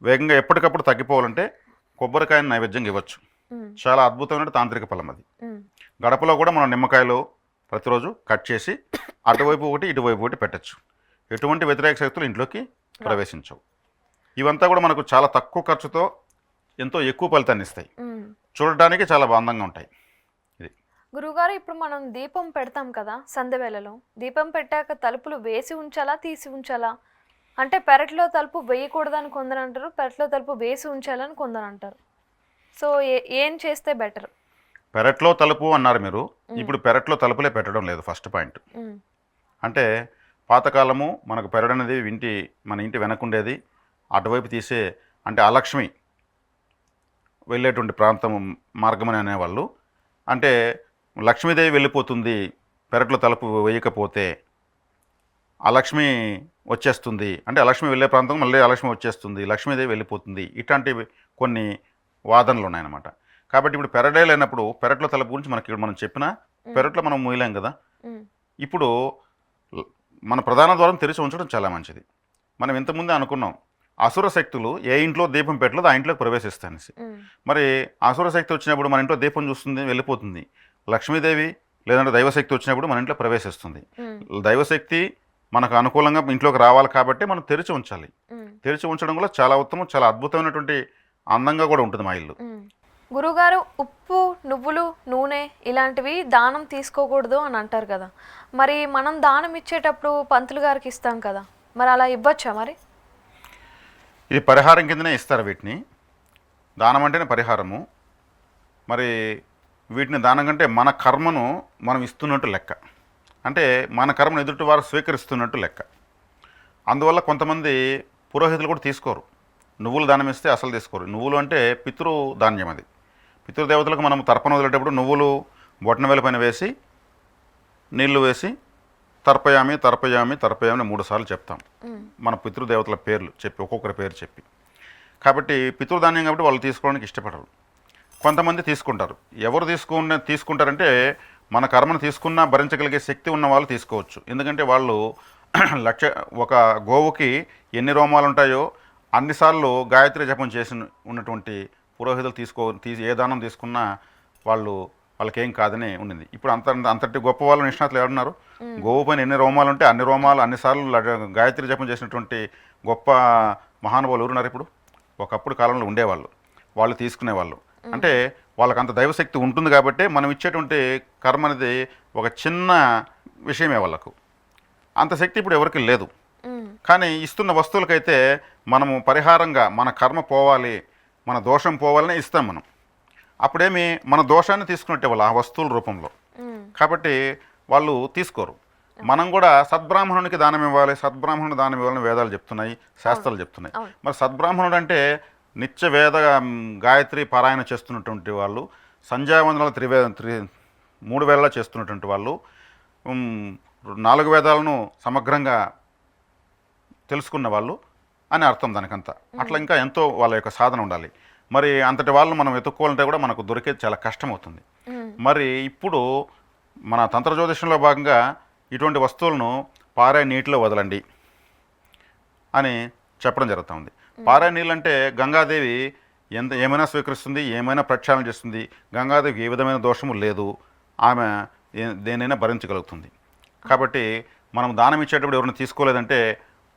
వేగంగా ఎప్పటికప్పుడు తగ్గిపోవాలంటే కొబ్బరికాయను నైవేద్యంగా ఇవ్వచ్చు. చాలా అద్భుతమైన తాంత్రిక ఫలం అది. గడపలో కూడా మనం నిమ్మకాయలు ప్రతిరోజు కట్ చేసి అటువైపు ఒకటి ఇటువైపు ఒకటి పెట్టచ్చు. ఎటువంటి వ్యతిరేక శక్తులు ఇంట్లోకి ప్రవేశించవు. ఇవంతా కూడా మనకు చాలా తక్కువ ఖర్చుతో ఎంతో ఎక్కువ ఫలితాన్ని ఇస్తాయి. చూడటానికి చాలా అందంగా ఉంటాయి. ఇది గురువుగారు, ఇప్పుడు మనం దీపం పెడతాం కదా సంధ్యవేళలో, దీపం పెట్టాక తలుపులు వేసి ఉంచాలా తీసి ఉంచాలా? అంటే పెరట్లో తలుపు వేయకూడదని కొందరు అంటారు, పెరట్లో తలుపు వేసి ఉంచాలని కొందరు అంటారు. సో ఏం చేస్తే బెటర్? పెరట్లో తలుపు అన్నారు మీరు, ఇప్పుడు పెరట్లో తలుపులే పెట్టడం లేదు. ఫస్ట్ పాయింట్ అంటే పాతకాలము మనకు పెరడు అనేది మన ఇంటి వెనకుండేది, అటువైపు తీసే అంటే అలక్ష్మి వెళ్ళేటువంటి ప్రాంతం మార్గమని అనేవాళ్ళు. అంటే లక్ష్మీదేవి వెళ్ళిపోతుంది పెరట్లో తలుపు వేయకపోతే, అలక్ష్మి వచ్చేస్తుంది అంటే అలక్ష్మి వెళ్ళే ప్రాంతం మళ్ళీ అలక్ష్మి వచ్చేస్తుంది, లక్ష్మీదేవి వెళ్ళిపోతుంది, ఇట్లాంటి కొన్ని వాదనలు ఉన్నాయన్నమాట. కాబట్టి ఇప్పుడు పెరడే లేనప్పుడు పెరట్లో తలుపు గురించి మనం చెప్పినా పెరట్లో మనం మూయలేం కదా. ఇప్పుడు మన ప్రధాన ద్వారం తెరిచి ఉంచడం చాలా మంచిది. మనం ఇంతకుముందే అనుకున్నాం, అసుర శక్తులు ఏ ఇంట్లో దీపం పెట్టలేదో ఆ ఇంట్లోకి ప్రవేశిస్తాయనేసి. మరి అసుర శక్తి వచ్చినప్పుడు మన ఇంట్లో దీపం చూస్తుంది, వెళ్ళిపోతుంది. లక్ష్మీదేవి లేదంటే దైవశక్తి వచ్చినప్పుడు మన ఇంట్లో ప్రవేశిస్తుంది. దైవశక్తి మనకు అనుకూలంగా ఇంట్లోకి రావాలి కాబట్టి మనం తెరిచి ఉంచాలి. తెరిచి ఉంచడం కూడా చాలా ఉత్తమం, చాలా అద్భుతమైనటువంటి అందంగా కూడా ఉంటుంది మా ఇల్లు. గురుగారు, ఉప్పు, నువ్వులు, నూనె ఇలాంటివి దానం తీసుకోకూడదు అని అంటారు కదా, మరి మనం దానం ఇచ్చేటప్పుడు పంతులు గారికి ఇస్తాం కదా, మరి అలా ఇవ్వచ్చా? మరి ఇది పరిహారం కిందనే ఇస్తారు వీటిని. దానం అంటేనే పరిహారము. మరి వీటిని దానం కంటే మన కర్మను మనం ఇస్తున్నట్టు లెక్క, అంటే మన కర్మను ఎదుటి వారు స్వీకరిస్తున్నట్టు లెక్క. అందువల్ల కొంతమంది పురోహితులు కూడా తీసుకోరు, నువ్వులు దానం ఇస్తే అసలు తీసుకోరు. నువ్వులు అంటే పితృధాన్యం, అది పితృదేవతలకు మనం తర్పణ వదిలేటప్పుడు నువ్వులు బొట్టనవేల పైన వేసి నీళ్లు వేసి తర్పయామి తర్పయామి తర్పయామి 3 సార్లు చెప్తాం. మన పితృదేవతల పేర్లు చెప్పి ఒక్కొక్కరి పేరు చెప్పి. కాబట్టి పితృధాన్యం కాబట్టి వాళ్ళు తీసుకోవడానికి ఇష్టపడరు. కొంతమంది తీసుకుంటారు. ఎవరు తీసుకుంటారంటే మన కర్మను తీసుకున్నా భరించగలిగే శక్తి ఉన్న వాళ్ళు తీసుకోవచ్చు. ఎందుకంటే వాళ్ళు ఒక గోవుకి ఎన్ని రోమాలు ఉంటాయో అన్నిసార్లు గాయత్రి జపం చేసి ఉన్నటువంటి పురోహితులు ఏ దానం తీసుకున్నా వాళ్ళకేం కాదని ఉండింది. ఇప్పుడు అంతటి గొప్ప వాళ్ళు నిష్ణాతులు ఎవరున్నారు? గోవు పైన ఎన్ని రోమాలు ఉంటే అన్ని రోమాలు అన్నిసార్లు గాయత్రి జపం చేసినటువంటి గొప్ప మహానుభావులు ఎవరున్నారు? ఇప్పుడు ఒకప్పుడు కాలంలో ఉండేవాళ్ళు, వాళ్ళు తీసుకునేవాళ్ళు. అంటే వాళ్ళకి అంత దైవశక్తి ఉంటుంది కాబట్టి మనం ఇచ్చేటువంటి కర్మ అనేది ఒక చిన్న విషయమే వాళ్ళకు. అంత శక్తి ఇప్పుడు ఎవరికి లేదు. కానీ ఇస్తున్న వస్తువులకైతే మనము పరిహారంగా మన కర్మ పోవాలి, మన దోషం పోవాలని ఇస్తాం మనం. అప్పుడేమి మన దోషాన్ని తీసుకున్నట్టే వాళ్ళు ఆ వస్తువుల రూపంలో. కాబట్టి వాళ్ళు తీసుకోరు. మనం కూడా సద్బ్రాహ్మణునికి దానం ఇవ్వాలి, సద్బ్రాహ్మణుడు దానం ఇవ్వాలని వేదాలు చెప్తున్నాయి, శాస్త్రాలు చెప్తున్నాయి. మరి సద్బ్రాహ్మణుడు అంటే నిత్య వేద గాయత్రి పారాయణ చేస్తున్నటువంటి వాళ్ళు, సంధ్యావందనాలు 3 వేళలా చేస్తున్నటువంటి వాళ్ళు, 4 వేదాలను సమగ్రంగా తెలుసుకున్న వాళ్ళు అని అర్థం దానికంతా. అట్లా ఇంకా ఎంతో వాళ్ళ యొక్క సాధన ఉండాలి. మరి అంతటి వాళ్ళని మనం వెతుక్కోవాలంటే కూడా మనకు దొరికేది చాలా కష్టం అవుతుంది. మరి ఇప్పుడు మన తంత్ర జ్యోతిషంలో భాగంగా ఇటువంటి వస్తువులను పారే నీటిలో వదలండి అని చెప్పడం జరుగుతుంది. పారే నీళ్ళు అంటే గంగాదేవి ఏమైనా స్వీకరిస్తుంది, ఏమైనా ప్రక్షాళన చేస్తుంది. గంగాదేవికి ఏ విధమైన దోషము లేదు, ఆమె దేనైనా భరించగలుగుతుంది. కాబట్టి మనం దానం ఇచ్చేటప్పుడు ఎవరైనా తీసుకోలేదంటే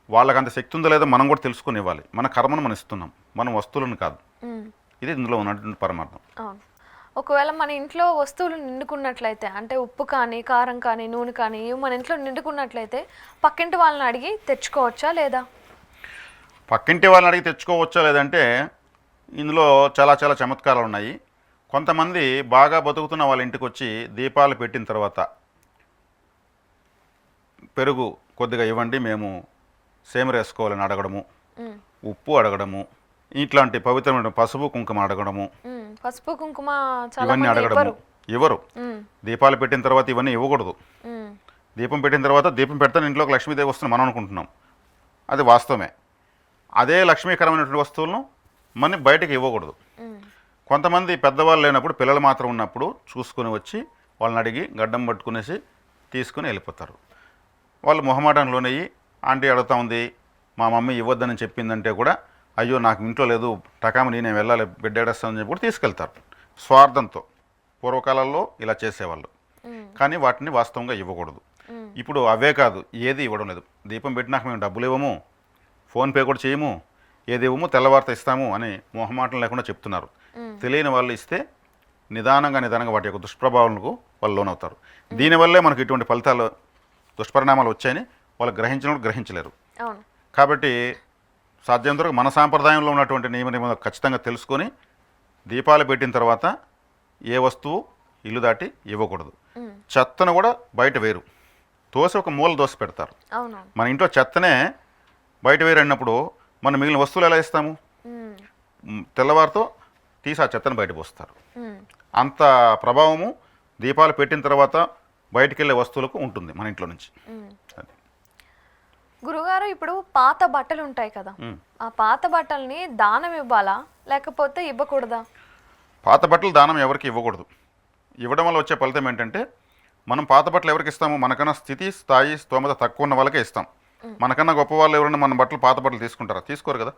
వాళ్ళకి అంత శక్తి ఉందో లేదో మనం కూడా తెలుసుకుని ఇవ్వాలి. మన కర్మను మనం ఇస్తున్నాం, మనం వస్తువులను కాదు. ఇది ఇందులో ఉన్నటువంటి పరమార్థం. ఒకవేళ మన ఇంట్లో వస్తువులు నిండుకున్నట్లయితే, అంటే ఉప్పు కానీ, కారం కానీ, నూనె కానీ ఇవి మన ఇంట్లో నిండుకున్నట్లయితే పక్కింటి వాళ్ళని అడిగి తెచ్చుకోవచ్చా లేదా? పక్కింటి వాళ్ళని అడిగి తెచ్చుకోవచ్చా లేదంటే ఇందులో చాలా చాలా చమత్కారాలు ఉన్నాయి. కొంతమంది బాగా బతుకుతున్న వాళ్ళ ఇంటికి వచ్చి దీపాలు పెట్టిన తర్వాత పెరుగు కొద్దిగా ఇవ్వండి, మేము సేమరు వేసుకోవాలని అడగడము, ఉప్పు అడగడము, ఇట్లాంటి పవిత్రమైన పసుపు కుంకుమ అడగడము, పసుపు కుంకుమ ఇవన్నీ అడగడము. ఇవ్వరు. దీపాలు పెట్టిన తర్వాత ఇవన్నీ ఇవ్వకూడదు. దీపం పెట్టిన తర్వాత దీపం పెడతాను ఇంట్లోకి లక్ష్మీదేవి వస్తుంది మనం అనుకుంటున్నాం, అది వాస్తవమే. అదే లక్ష్మీకరమైనటువంటి వస్తువులను మనం బయటకు ఇవ్వకూడదు. కొంతమంది పెద్దవాళ్ళు లేనప్పుడు, పిల్లలు మాత్రం ఉన్నప్పుడు చూసుకొని వచ్చి వాళ్ళని అడిగి గడ్డం పట్టుకునేసి తీసుకుని వెళ్ళిపోతారు. వాళ్ళు మొహమాటంలోనయ్యి ఆంటీ అడుగుతా ఉంది, మా మమ్మీ ఇవ్వద్దని చెప్పిందంటే కూడా అయ్యో నాకు ఇంట్లో లేదు, టకామని నేను వెళ్ళాలి, బిడ్డేడేస్తానని చెప్పి కూడా తీసుకెళ్తారు స్వార్థంతో. పూర్వకాలంలో ఇలా చేసేవాళ్ళు. కానీ వాటిని వాస్తవంగా ఇవ్వకూడదు. ఇప్పుడు అవే కాదు, ఏది ఇవ్వడం లేదు. దీపం పెట్టినాక మేము డబ్బులు ఇవ్వము, ఫోన్పే కూడా చేయము, ఏది ఇవ్వము, తెల్లవార్త ఇస్తాము అని మొహమాటం లేకుండా చెప్తున్నారు. తెలియని వాళ్ళు ఇస్తే నిదానంగా వాటి యొక్క దుష్ప్రభావాలకు వాళ్ళు లోనవుతారు. దీనివల్లే మనకు ఇటువంటి ఫలితాలు, దుష్పరిణామాలు వచ్చాయని వాళ్ళు గ్రహించలేరు. కాబట్టి సాధ్యంత వరకు మన సాంప్రదాయంలో ఉన్నటువంటి నియమ నిబంధనలు ఖచ్చితంగా తెలుసుకొని దీపాలు పెట్టిన తర్వాత ఏ వస్తువు ఇల్లు దాటి ఇవ్వకూడదు. చెత్తను కూడా బయట వేరు, తోసి ఒక మూల దోసి పెడతారు. మన ఇంట్లో చెత్తనే బయట వేరు అన్నప్పుడు మనం మిగిలిన వస్తువులు ఎలా ఇస్తాము? తెల్లవారితో తీసి ఆ చెత్తను బయట పోస్తారు. అంత ప్రభావము దీపాలు పెట్టిన తర్వాత బయటికి వెళ్ళే వస్తువులకు ఉంటుంది మన ఇంట్లో నుంచి. గురుగారు, ఇప్పుడు పాత బట్టలు ఉంటాయి కదా, ఆ పాత బట్టల్ని దానం ఇవ్వాలా లేకపోతే ఇవ్వకూడదా? పాత బట్టలు దానం ఎవరికి ఇవ్వకూడదు. ఇవ్వడం వల్ల వచ్చే ఫలితం ఏంటంటే, మనం పాత బట్టలు ఎవరికి ఇస్తాము? మనకన్నా స్థితి, స్థాయి, స్తోమత తక్కువ ఉన్న వాళ్ళకే ఇస్తాం. మనకన్నా గొప్ప వాళ్ళు ఎవరైనా మన బట్టలు, పాత బట్టలు తీసుకుంటారా? తీసుకోరు కదా.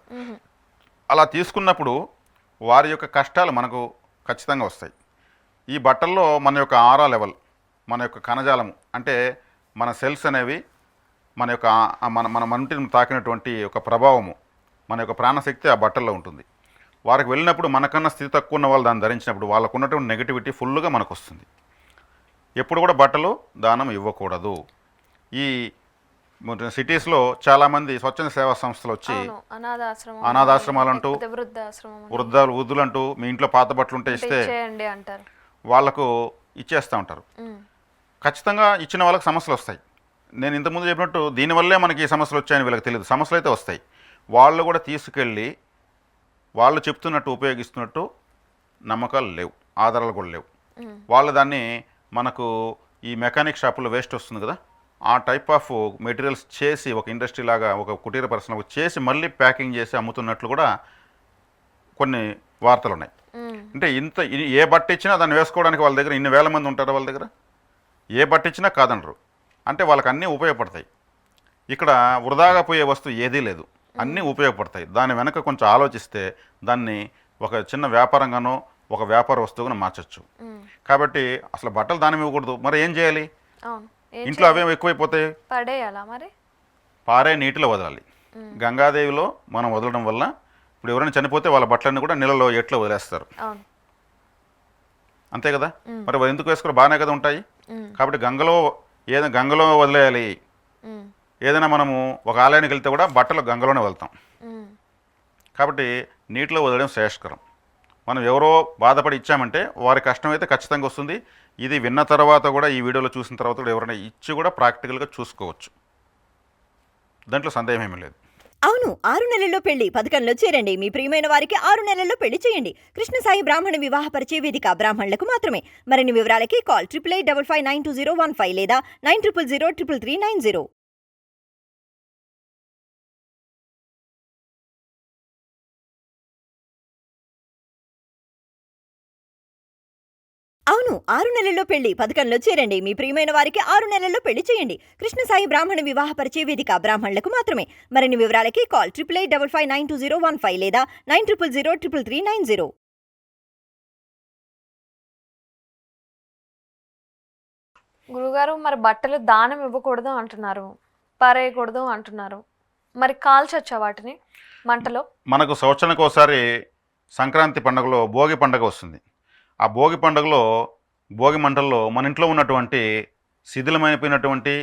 అలా తీసుకున్నప్పుడు వారి యొక్క కష్టాలు మనకు ఖచ్చితంగా వస్తాయి. ఈ బట్టల్లో మన యొక్క ఆరా లెవెల్, మన యొక్క కణజాలము, అంటే మన సెల్స్ అనేవి, మన యొక్క మన మంటిని తాకినటువంటి ఒక ప్రభావము, మన యొక్క ప్రాణశక్తి ఆ బట్టల్లో ఉంటుంది. వారికి వెళ్ళినప్పుడు మనకన్నా స్థితి తక్కువ ఉన్న వాళ్ళు దాన్ని ధరించినప్పుడు వాళ్ళకు ఉన్నటువంటి నెగిటివిటీ ఫుల్గా మనకు వస్తుంది. ఎప్పుడు కూడా బట్టలు దానం ఇవ్వకూడదు. ఈ సిటీస్లో చాలామంది స్వచ్ఛంద సేవా సంస్థలు వచ్చి అనాథాశ్రమాలు అంటూ, వృద్ధులు అంటూ మీ ఇంట్లో పాత బట్టలు ఉంటే ఇస్తే వాళ్లకు ఇచ్చేస్తూ ఉంటారు. ఖచ్చితంగా ఇచ్చిన వాళ్ళకి సమస్యలు వస్తాయి. నేను ఇంతకుముందు చెప్పినట్టు దీనివల్లే మనకి ఈ సమస్యలు వచ్చాయని వీళ్ళకి తెలియదు. సమస్యలు అయితే వస్తాయి. వాళ్ళు కూడా తీసుకెళ్ళి వాళ్ళు చెప్తున్నట్టు ఉపయోగిస్తున్నట్టు నమ్మకాలు లేవు, ఆధారాలు కూడా లేవు. వాళ్ళు దాన్ని మనకు ఈ మెకానిక్ షాపులో వేస్ట్ వస్తుంది కదా, ఆ టైప్ ఆఫ్ మెటీరియల్స్ చేసి ఒక ఇండస్ట్రీ లాగా, ఒక కుటీర పరిశ్రమ చేసి మళ్ళీ ప్యాకింగ్ చేసి అమ్ముతున్నట్లు కూడా కొన్ని వార్తలు ఉన్నాయి. అంటే ఏ బట్ట ఇచ్చినా దాన్ని వేసుకోవడానికి వాళ్ళ దగ్గర ఇన్ని వేల మంది ఉంటారు. వాళ్ళ దగ్గర ఏ బట్ట ఇచ్చినా కాదనరు. అంటే వాళ్ళకి అన్నీ ఉపయోగపడతాయి. ఇక్కడ వృధాగా పోయే వస్తువు ఏదీ లేదు, అన్నీ ఉపయోగపడతాయి. దాని వెనక కొంచెం ఆలోచిస్తే దాన్ని ఒక చిన్న వ్యాపారంగానో ఒక వ్యాపార వస్తువుగా మార్చచ్చు. కాబట్టి అసలు బట్టలు దానం ఇవ్వకూడదు. మరి ఏం చేయాలి? ఇంట్లో అవేం ఎక్కువైపోతాయి, పారే నీటిలో వదలాలి. గంగాదేవిలో మనం వదలడం వల్ల ఇప్పుడు ఎవరైనా చనిపోతే వాళ్ళ బట్టలన్నీ కూడా నీళ్ళలో ఎట్లో వదిలేస్తారు. అంతే కదా. మ్మ్. మరి ఎందుకు వేసుకోరు, బాగానే కదా ఉంటాయి. మ్మ్. కాబట్టి గంగలో వదిలేయాలి. మ్మ్. ఏదైనా మనము ఒక ఆలయానికి వెళ్తే కూడా బట్టలు గంగలోనే వెళ్తాం. మ్మ్. కాబట్టి నీటిలో వదలడం శ్రేయస్కరం. మనం ఎవరో బాధపడి ఇచ్చామంటే వారి కష్టం అయితే ఖచ్చితంగా వస్తుంది. ఇది విన్న తర్వాత కూడా, ఈ వీడియోలో చూసిన తర్వాత కూడా ఎవరైనా ఇచ్చి కూడా ప్రాక్టికల్గా చూసుకోవచ్చు, దాంట్లో సందేహం ఏమీ లేదు. అవును, 6 నెలల్లో పెళ్లి పథకంలో చేరండి. మీ ప్రియమైన వారికి 6 నెలల్లో పెళ్లి చేయండి. కృష్ణ సాయి బ్రాహ్మణ వివాహ పరిచయ వేదిక బ్రాహ్మణులకు మాత్రమే. మరిన్ని వివరాలకి కాల్ 8855592015 లేదా 9000333990. అవును, 6 నెలల్లో పెళ్లి పథకంలో చేరండి. మీ ప్రియమైన వారికి 6 నెలల్లో పెళ్లి చేయండి. కృష్ణ సాయి బ్రాహ్మణ వివాహ పరిచయ వేదిక బ్రాహ్మణులకు మాత్రమే. మరిన్ని వివరాలకి కాల్ 8855592015 లేదా 9000333990. గురుగారు, మరి బట్టలు దానం ఇవ్వకూడదు అంటున్నారు, పారేయకూడదు అంటున్నారు, మరి కాల్చొచ్చా వాటిని మంటలో? మనకు సంవత్సరానికి ఒకసారి సంక్రాంతి పండుగలో భోగి పండుగ వస్తుంది. ఆ భోగి పండుగలో భోగి మంటల్లో మన ఇంట్లో ఉన్నటువంటి శిథిలమైపోయినటువంటి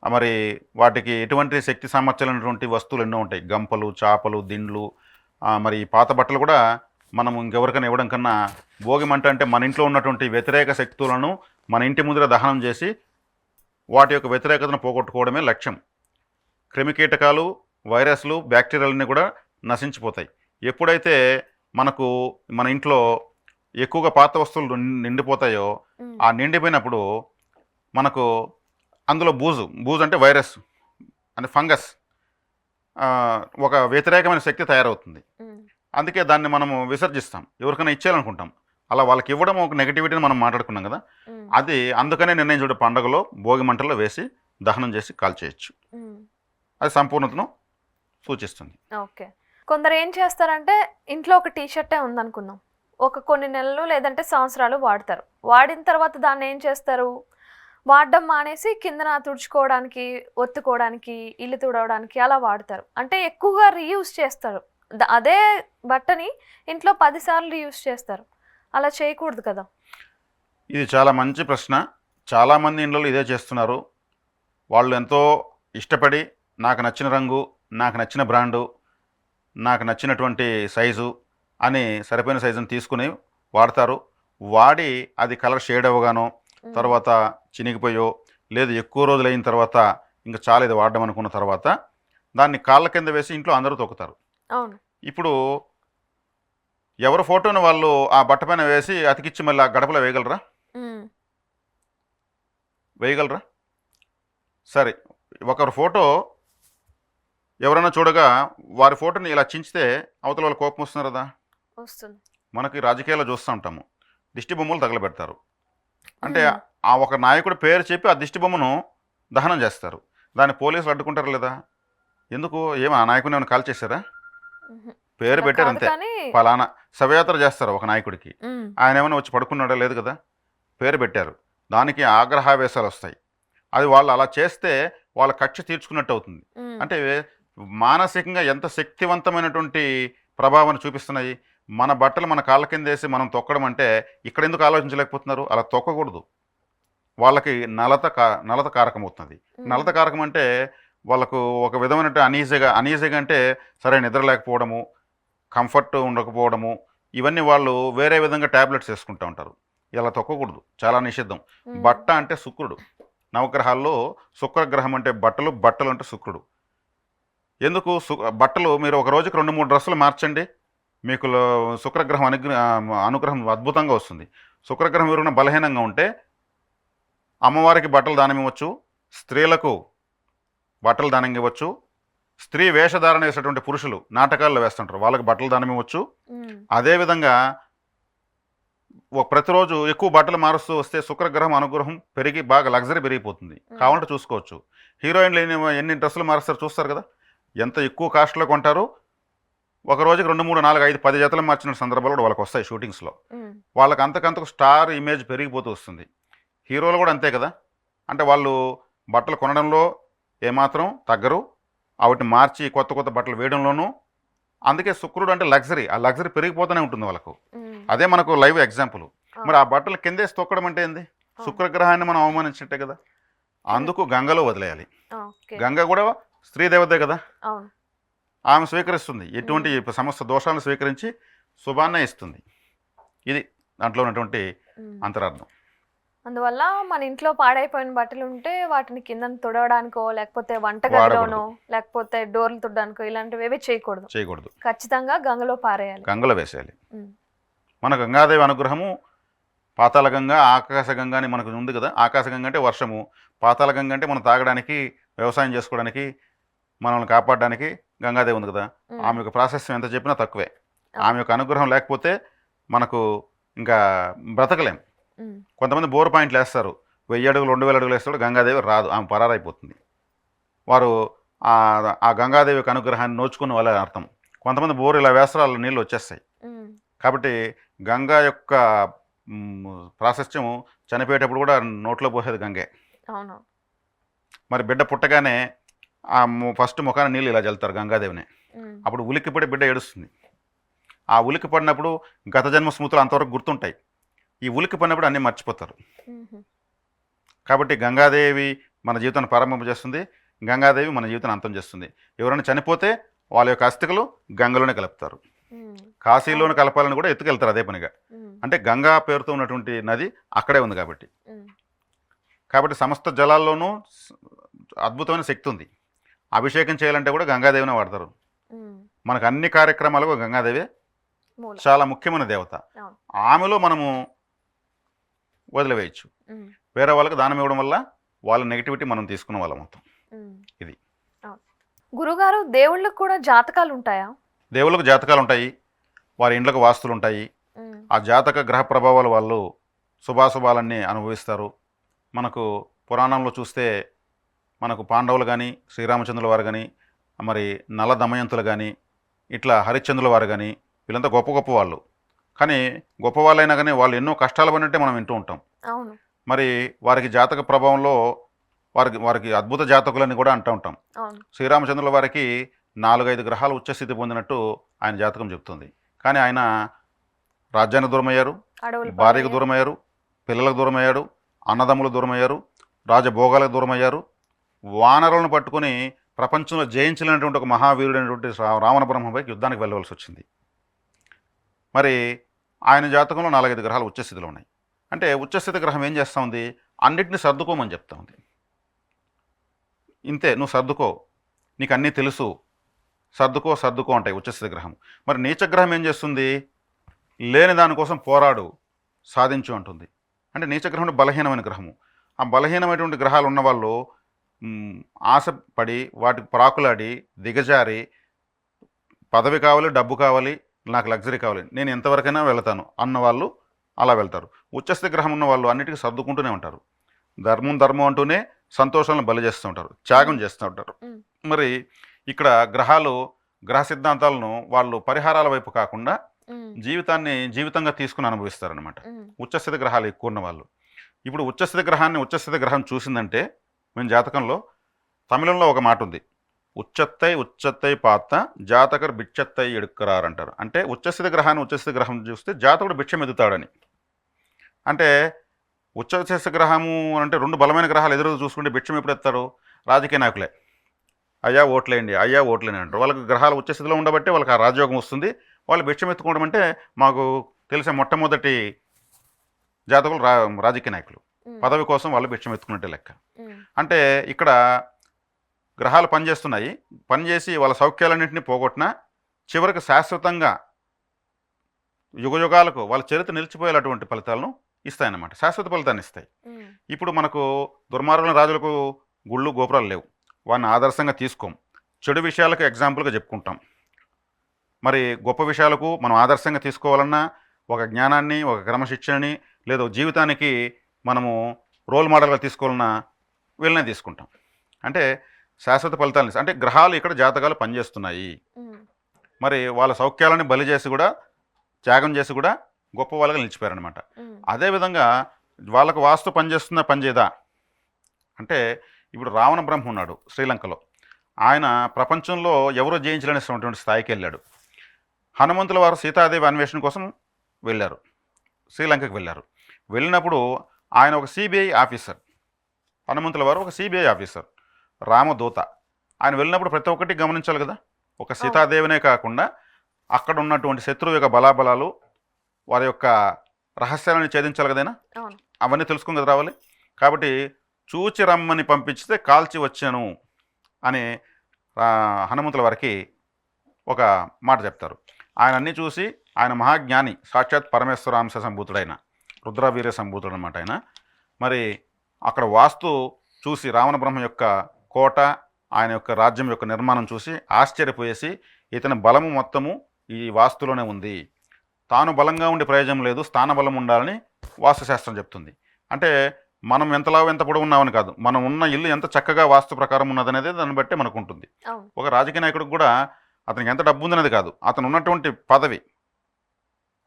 మరి వాటికి ఎటువంటి శక్తి సామర్థ్యాలైనటువంటి వస్తువులు ఎన్నో ఉంటాయి. గంపలు, చాపలు, దిండ్లు, మరి పాత బట్టలు కూడా మనం ఇంకెవరికైనా ఇవ్వడం కన్నా, భోగి మంట అంటే మన ఇంట్లో ఉన్నటువంటి వ్యతిరేక శక్తులను మన ఇంటి ముందర దహనం చేసి వాటి యొక్క వ్యతిరేకతను పోగొట్టుకోవడమే లక్ష్యం. క్రిమికీటకాలు, వైరస్లు, బ్యాక్టీరియాలన్నీ కూడా నశించిపోతాయి. ఎప్పుడైతే మనకు మన ఇంట్లో ఎక్కువగా పాత వస్తువులు నిండిపోతాయో, ఆ నిండిపోయినప్పుడు మనకు అందులో బూజు అంటే వైరస్ అంటే ఫంగస్, ఒక వ్యతిరేకమైన శక్తి తయారవుతుంది. అందుకే దాన్ని మనము విసర్జిస్తాం, ఎవరికైనా ఇచ్చేయాలనుకుంటాం. అలా వాళ్ళకి ఇవ్వడం ఒక నెగిటివిటీని మనం మాట్లాడుకున్నాం కదా, అది అందుకనే నిర్ణయించుడు పండుగలో భోగి మంటల్లో వేసి దహనం చేసి కాల్చేయచ్చు. అది సంపూర్ణతను సూచిస్తుంది. ఓకే. కొందరు ఏం చేస్తారంటే, ఇంట్లో ఒక టీషర్టే ఉందనుకుందాం, ఒక కొన్ని నెలలు లేదంటే సంవత్సరాలు వాడతారు. వాడిన తర్వాత దాన్ని ఏం చేస్తారు, వాడడం మానేసి కిందన తుడుచుకోవడానికి, ఒత్తుకోవడానికి, ఇల్లు తుడవడానికి అలా వాడతారు. అంటే ఎక్కువగా రీయూజ్ చేస్తారు. అదే బట్టని ఇంట్లో 10 సార్లు రీయూజ్ చేస్తారు. అలా చేయకూడదు కదా. ఇది చాలా మంచి ప్రశ్న. చాలామంది ఇండ్లలో ఇదే చేస్తున్నారు. వాళ్ళు ఎంతో ఇష్టపడి నాకు నచ్చిన రంగు, నాకు నచ్చిన బ్రాండు, నాకు నచ్చినటువంటి సైజు అని సరిపోయిన సైజుని తీసుకుని వాడతారు. వాడి అది కలర్ షేడ్ అవ్వగానో, తర్వాత చినిగిపోయో, లేదు ఎక్కువ రోజులు అయిన తర్వాత ఇంకా చాలా ఇది వాడడం అనుకున్న తర్వాత దాన్ని కాళ్ళ కింద వేసి ఇంట్లో అందరూ తొక్కుతారు. అవును. ఇప్పుడు ఎవరి ఫోటోని వాళ్ళు ఆ బట్ట పైన వేసి అతికిచ్చి మళ్ళీ ఆ గడపలో వేయగలరా? సరే, ఒకరి ఫోటో ఎవరైనా చూడగా వారి ఫోటోని ఇలా చించితే అవతల వాళ్ళ కోపం వస్తున్నారు కదా. వస్తుంది. మనకి రాజకీయాల్లో చూస్తూ ఉంటాము, దిష్టి బొమ్మలు తగలబెడతారు. అంటే ఆ ఒక నాయకుడి పేరు చెప్పి ఆ దిష్టి బొమ్మను దహనం చేస్తారు. దాన్ని పోలీసులు అడ్డుకుంటారు లేదా? ఎందుకు? ఆ నాయకుని ఏమైనా కాల్ చేశారా? పేరు పెట్టారు అంతే. ఫలానా శవయాత్ర చేస్తారు ఒక నాయకుడికి, ఆయన ఏమైనా వచ్చి పడుకున్నాడా? లేదు కదా, పేరు పెట్టారు. దానికి ఆగ్రహావేశాలు వస్తాయి. అది వాళ్ళు అలా చేస్తే వాళ్ళ కక్ష తీర్చుకున్నట్టు అవుతుంది. అంటే మానసికంగా ఎంత శక్తివంతమైనటువంటి ప్రభావాన్ని చూపిస్తున్నాయి. మన బట్టలు మన కాళ్ళ కింద వేసి మనం తొక్కడం అంటే ఇక్కడ ఎందుకు ఆలోచించలేకపోతున్నారు? అలా తొక్కకూడదు. వాళ్ళకి నలత కారకం అవుతుంది. నలత కారకం అంటే వాళ్ళకు ఒక విధమైన అనీజీగా అంటే సరే నిద్ర లేకపోవడము, కంఫర్ట్ ఉండకపోవడము, ఇవన్నీ వాళ్ళు వేరే విధంగా ట్యాబ్లెట్స్ వేసుకుంటూ ఉంటారు. ఇలా తొక్కకూడదు, చాలా నిషిద్ధం. బట్ట అంటే శుక్రుడు. నవగ్రహాల్లో శుక్రగ్రహం అంటే బట్టలు అంటే శుక్రుడు. ఎందుకు బట్టలు మీరు ఒక రోజుకి 2-3 డ్రెస్సులు మార్చండి, మీకు శుక్రగ్రహం అనుగ్రహం అద్భుతంగా వస్తుంది. శుక్రగ్రహం ఎవరైనా బలహీనంగా ఉంటే అమ్మవారికి బట్టలు దానం ఇవ్వచ్చు, స్త్రీలకు బట్టలు దానం ఇవ్వచ్చు. స్త్రీ వేషధారణ వేసేటువంటి పురుషులు నాటకాల్లో వేస్తుంటారు, వాళ్ళకి బట్టలు దానం ఇవ్వచ్చు. అదేవిధంగా ప్రతిరోజు ఎక్కువ బట్టలు మారుస్తూ వస్తే శుక్రగ్రహం అనుగ్రహం పెరిగి బాగా లగ్జరీ పెరిగిపోతుంది. కావాలంటే చూసుకోవచ్చు. హీరోయిన్లు ఎన్ని డ్రెస్సులు మారుస్తారు చూస్తారు కదా, ఎంత ఎక్కువ కాస్ట్లో కొంటారు. ఒక రోజుకి 2, 3, 4, 5, 10 జతలు మార్చిన సందర్భాలు కూడా వాళ్ళకి వస్తాయి షూటింగ్స్లో. వాళ్ళకి అంతకంతకు స్టార్ ఇమేజ్ పెరిగిపోతూ వస్తుంది. హీరోలు కూడా అంతే కదా. అంటే వాళ్ళు బట్టలు కొనడంలో ఏమాత్రం తగ్గరు, వాటిని మార్చి కొత్త బట్టలు వేయడంలోనూ. అందుకే శుక్రుడు అంటే లగ్జరీ, ఆ లగ్జరీ పెరిగిపోతూనే ఉంటుంది వాళ్ళకు. అదే మనకు లైవ్ ఎగ్జాంపుల్. మరి ఆ బట్టలు కిందేసి తొక్కడం అంటే ఏంది? శుక్రగ్రహాన్ని మనం అవమానించినట్టే కదా. అందుకు గంగలో వదిలేయాలి. ఓకే. గంగ కూడా స్త్రీ దేవతే కదా, అవును. ఆమె స్వీకరిస్తుంది, ఎటువంటి సమస్త దోషాలను స్వీకరించి శుభాన్నే ఇస్తుంది. ఇది దాంట్లో ఉన్నటువంటి అంతరార్థం. అందువల్ల మన ఇంట్లో పాడైపోయిన బట్టలు ఉంటే వాటిని కింద తుడవడానికో లేకపోతే వంటగదిలోనో లేకపోతే డోర్లు తుడడానికో ఇలాంటివి ఏవి చేయకూడదు. ఖచ్చితంగా గంగలో పారేయాలి, గంగలో వేసేయాలి. మన గంగాదేవి అనుగ్రహము పాతాళ గంగ, ఆకాశ గంగ అని మనకు ఉంది కదా. ఆకాశ గంగ అంటే వర్షము, పాతాళ గంగ అంటే మనం తాగడానికి, వ్యవసాయం చేసుకోవడానికి, మనల్ని కాపాడడానికి గంగాదేవి ఉంది కదా. ఆమె యొక్క ప్రాశస్త్యం ఎంత చెప్పినా తక్కువే. ఆమె యొక్క అనుగ్రహం లేకపోతే మనకు ఇంకా బ్రతకలేం. కొంతమంది బోర్ పాయింట్లు వేస్తారు, 1000 అడుగులు 2000 అడుగులు వేస్తాడు, గంగాదేవి రాదు, ఆమె పరారైపోతుంది. వారు ఆ గంగాదేవి యొక్క అనుగ్రహాన్ని నోచుకున్న వాళ్ళ అర్థం. కొంతమంది బోర్ ఇలా వేస్తారు, వాళ్ళ నీళ్ళు వచ్చేస్తాయి. కాబట్టి గంగా యొక్క ప్రాశస్త్యం చనిపోయేటప్పుడు కూడా నోట్లో పోసేది గంగే. మరి బిడ్డ పుట్టగానే ఆ ఫస్ట్ ముఖాన్ని నీళ్ళు ఇలా చల్లుతారు గంగాదేవిని. అప్పుడు ఉలిక్కిపడి బిడ్డ ఏడుస్తుంది. ఆ ఉలిక్కి పడినప్పుడు గత జన్మ స్మృతులు అంతవరకు గుర్తుంటాయి. ఈ ఉలిక్కి పడినప్పుడు అన్నీ మర్చిపోతారు. కాబట్టి గంగాదేవి మన జీవితాన్ని ప్రారంభింపజేస్తుంది, గంగాదేవి మన జీవితాన్ని అంతం చేస్తుంది. ఎవరైనా చనిపోతే వాళ్ళ యొక్క అస్థికలు గంగలోనే కలుపుతారు. కాశీలోనే కలపాలని కూడా ఎత్తుకెళ్తారు అదే పనిగా. అంటే గంగా పేరుతో ఉన్నటువంటి నది అక్కడే ఉంది కాబట్టి. కాబట్టి సమస్త జలాల్లోనూ అద్భుతమైన శక్తి ఉంది. అభిషేకం చేయాలంటే కూడా గంగాదేవినే వాడతారు. మనకు అన్ని కార్యక్రమాలకు గంగాదేవి చాలా ముఖ్యమైన దేవత. ఆమెలో మనము వదిలివేయచ్చు. వేరే వాళ్ళకి దానం ఇవ్వడం వల్ల వాళ్ళ నెగిటివిటీ మనం తీసుకున్న వాళ్ళ మొత్తం. ఇది గురుగారు, దేవుళ్ళకు కూడా జాతకాలు ఉంటాయా? దేవుళ్ళకు జాతకాలు ఉంటాయి, వారి ఇండ్లకు వాస్తులు ఉంటాయి. ఆ జాతక గ్రహ ప్రభావాలు వాళ్ళు శుభాశుభాలన్నీ అనుభవిస్తారు. మనకు పురాణంలో చూస్తే మనకు పాండవులు కానీ, శ్రీరామచంద్రుల వారు కానీ, మరి నల దమయంతులు కానీ, ఇట్లా హరిశ్చంద్రుల వారు కానీ, వీళ్ళంతా గొప్ప గొప్ప వాళ్ళు. కానీ గొప్ప వాళ్ళైనా కానీ వాళ్ళు ఎన్నో కష్టాలు పడినట్టే మనం వింటూ ఉంటాం. మరి వారికి జాతక ప్రభావంలో వారికి అద్భుత జాతకులని కూడా అంటూ ఉంటాం. శ్రీరామచంద్రుల వారికి 4-5 గ్రహాలు ఉచ్చస్థితి పొందినట్టు ఆయన జాతకం చెప్తుంది. కానీ ఆయన రాజ్యానికి దూరమయ్యారు, భార్యకు దూరమయ్యారు, పిల్లలకు దూరమయ్యాడు, అన్నదమ్ములు దూరమయ్యారు, రాజభోగాలకు దూరమయ్యారు. వానరులను పట్టుకుని ప్రపంచంలో జయించలేనటువంటి ఒక మహావీరుడైనటువంటి రావణ బ్రహ్మపైకి యుద్ధానికి వెళ్ళవలసి వచ్చింది. మరి ఆయన జాతకంలో 4-5 గ్రహాలు ఉచ్చస్థితిలో ఉన్నాయి. అంటే ఉచ్చస్థితి గ్రహం ఏం చేస్తూ ఉంది? అన్నిటిని సర్దుకోమని చెప్తా ఉంది. ఇంతే, నువ్వు సర్దుకో, నీకు అన్నీ తెలుసు, సర్దుకో అంటాయి ఉచ్చస్థితి గ్రహం. మరి నీచగ్రహం ఏం చేస్తుంది? లేని దానికోసం పోరాడు, సాధించు అంటుంది. అంటే నీచగ్రహం బలహీనమైన గ్రహము. ఆ బలహీనమైనటువంటి గ్రహాలు ఉన్నవాళ్ళు ఆశపడి వాటికి ప్రాకులాడి దిగజారి పదవి కావాలి, డబ్బు కావాలి, నాకు లగ్జరీ కావాలి, నేను ఎంతవరకైనా వెళతాను అన్నవాళ్ళు అలా వెళ్తారు. ఉచ్చస్థితి గ్రహం ఉన్న వాళ్ళు అన్నిటికీ సర్దుకుంటూనే ఉంటారు. ధర్మం అంటూనే సంతోషాలను బలి చేస్తూ ఉంటారు, త్యాగం చేస్తూ ఉంటారు. మరి ఇక్కడ గ్రహ సిద్ధాంతాలను వాళ్ళు పరిహారాల వైపు కాకుండా జీవితాన్ని జీవితంగా తీసుకుని అనుభవిస్తారనమాట ఉచ్చస్థితి గ్రహాలు ఎక్కువ ఉన్న వాళ్ళు. ఇప్పుడు ఉచ్చస్థితి గ్రహం చూసిందంటే మేము జాతకంలో తమిళంలో ఒక మాట ఉంది, ఉచ్చత్తై పాత్త జాతకర్ బిచ్చత్తై ఎడుక్కరారు అంటారు. అంటే ఉచ్చస్థితి గ్రహం చూస్తే జాతకుడు భిక్షం ఎదుగుతాడని. అంటే ఉచ్చస్థితి గ్రహము అంటే 2 బలమైన గ్రహాలు ఎదురు చూసుకుంటే భిక్షం ఎప్పుడు ఎత్తారు? రాజకీయ నాయకులే. అయ్యా ఓట్లేండి అంటారు. వాళ్ళకి గ్రహాలు ఉచ్చస్థితిలో ఉండబట్టే వాళ్ళకి ఆ రాజయోగం వస్తుంది. వాళ్ళు భిక్షం ఎత్తుకోవడం అంటే మాకు తెలిసే మొట్టమొదటి జాతకులు రాజకీయ నాయకులు. పదవి కోసం వాళ్ళు భిక్షం ఎత్తుకున్నట్టే లెక్క. అంటే ఇక్కడ గ్రహాలు పనిచేసి వాళ్ళ సౌఖ్యాలన్నింటినీ పోగొట్టినా చివరికి శాశ్వతంగా యుగయుగాలకు వాళ్ళ చరిత్ర నిలిచిపోయేటువంటి ఫలితాలను ఇస్తాయన్నమాట, శాశ్వత ఫలితాన్ని ఇస్తాయి. ఇప్పుడు మనకు దుర్మార్గుల రాజులకు గుళ్ళు గోపురాలు లేవు, వాడిని ఆదర్శంగా తీసుకోం. చెడు విషయాలకు ఎగ్జాంపుల్గా చెప్పుకుంటాం. మరి గొప్ప విషయాలకు మనం ఆదర్శంగా తీసుకోవాలన్నా ఒక జ్ఞానాన్ని, ఒక క్రమశిక్షణని, లేదా జీవితానికి మనము రోల్ మోడల్గా తీసుకోవాలన్నా వీళ్ళనే తీసుకుంటాం. అంటే శాశ్వత ఫలితాలని, అంటే గ్రహాలు ఇక్కడ జాతకాలు పనిచేస్తున్నాయి. మరి వాళ్ళ సౌఖ్యాలని బలి చేసి కూడా, త్యాగం చేసి కూడా గొప్ప వాళ్ళగా నిలిచిపోయారనమాట. అదేవిధంగా వాళ్ళకు వాస్తు పనిచేయదా అంటే ఇప్పుడు రావణ బ్రహ్మ ఉన్నాడు శ్రీలంకలో. ఆయన ప్రపంచంలో ఎవరో జయించలేనటువంటి స్థాయికి వెళ్ళాడు. హనుమంతుల వారు సీతాదేవి అన్వేషణ కోసం వెళ్ళారు. శ్రీలంకకు వెళ్ళారు. వెళ్ళినప్పుడు ఆయన ఒక సిబిఐ ఆఫీసర్, హనుమంతుల వారు ఒక సిబిఐ ఆఫీసర్, రామదూత. ఆయన వెళ్ళినప్పుడు ప్రతి ఒక్కటి గమనించాలి కదా. ఒక సీతాదేవినే కాకుండా అక్కడ ఉన్నటువంటి శత్రువు యొక్క బలాబలాలు, వారి యొక్క రహస్యాలను ఛేదించాలి కదైనా, అవును. అవన్నీ తెలుసుకుని కదా రావాలి. కాబట్టి చూచి రమ్మని పంపించితే కాల్చి వచ్చాను అని హనుమంతుల వారికి ఒక మాట చెప్తారు. ఆయన అన్నీ చూసి, ఆయన మహాజ్ఞాని, సాక్షాత్ పరమేశ్వరాంశ సంభూతుడైన రుద్రవీర్య సంభూతుడు అనమాట ఆయన. మరి అక్కడ వాస్తు చూసి రావణ బ్రహ్మ యొక్క కోట, ఆయన యొక్క రాజ్యం యొక్క నిర్మాణం చూసి ఆశ్చర్యపోయేసి, ఇతని బలము మొత్తము ఈ వాస్తులోనే ఉంది, తాను బలంగా ఉండే ప్రయోజనం లేదు, స్థాన బలం ఉండాలని వాస్తుశాస్త్రం చెప్తుంది. అంటే మనం ఎంతలావు ఎంత పొడవు ఉన్నామని కాదు, మనం ఉన్న ఇల్లు ఎంత చక్కగా వాస్తు ప్రకారం ఉన్నదనేది దాన్ని బట్టే మనకు ఉంటుంది. ఒక రాజకీయ నాయకుడికి కూడా అతనికి ఎంత డబ్బు ఉందనేది కాదు, అతను ఉన్నటువంటి పదవి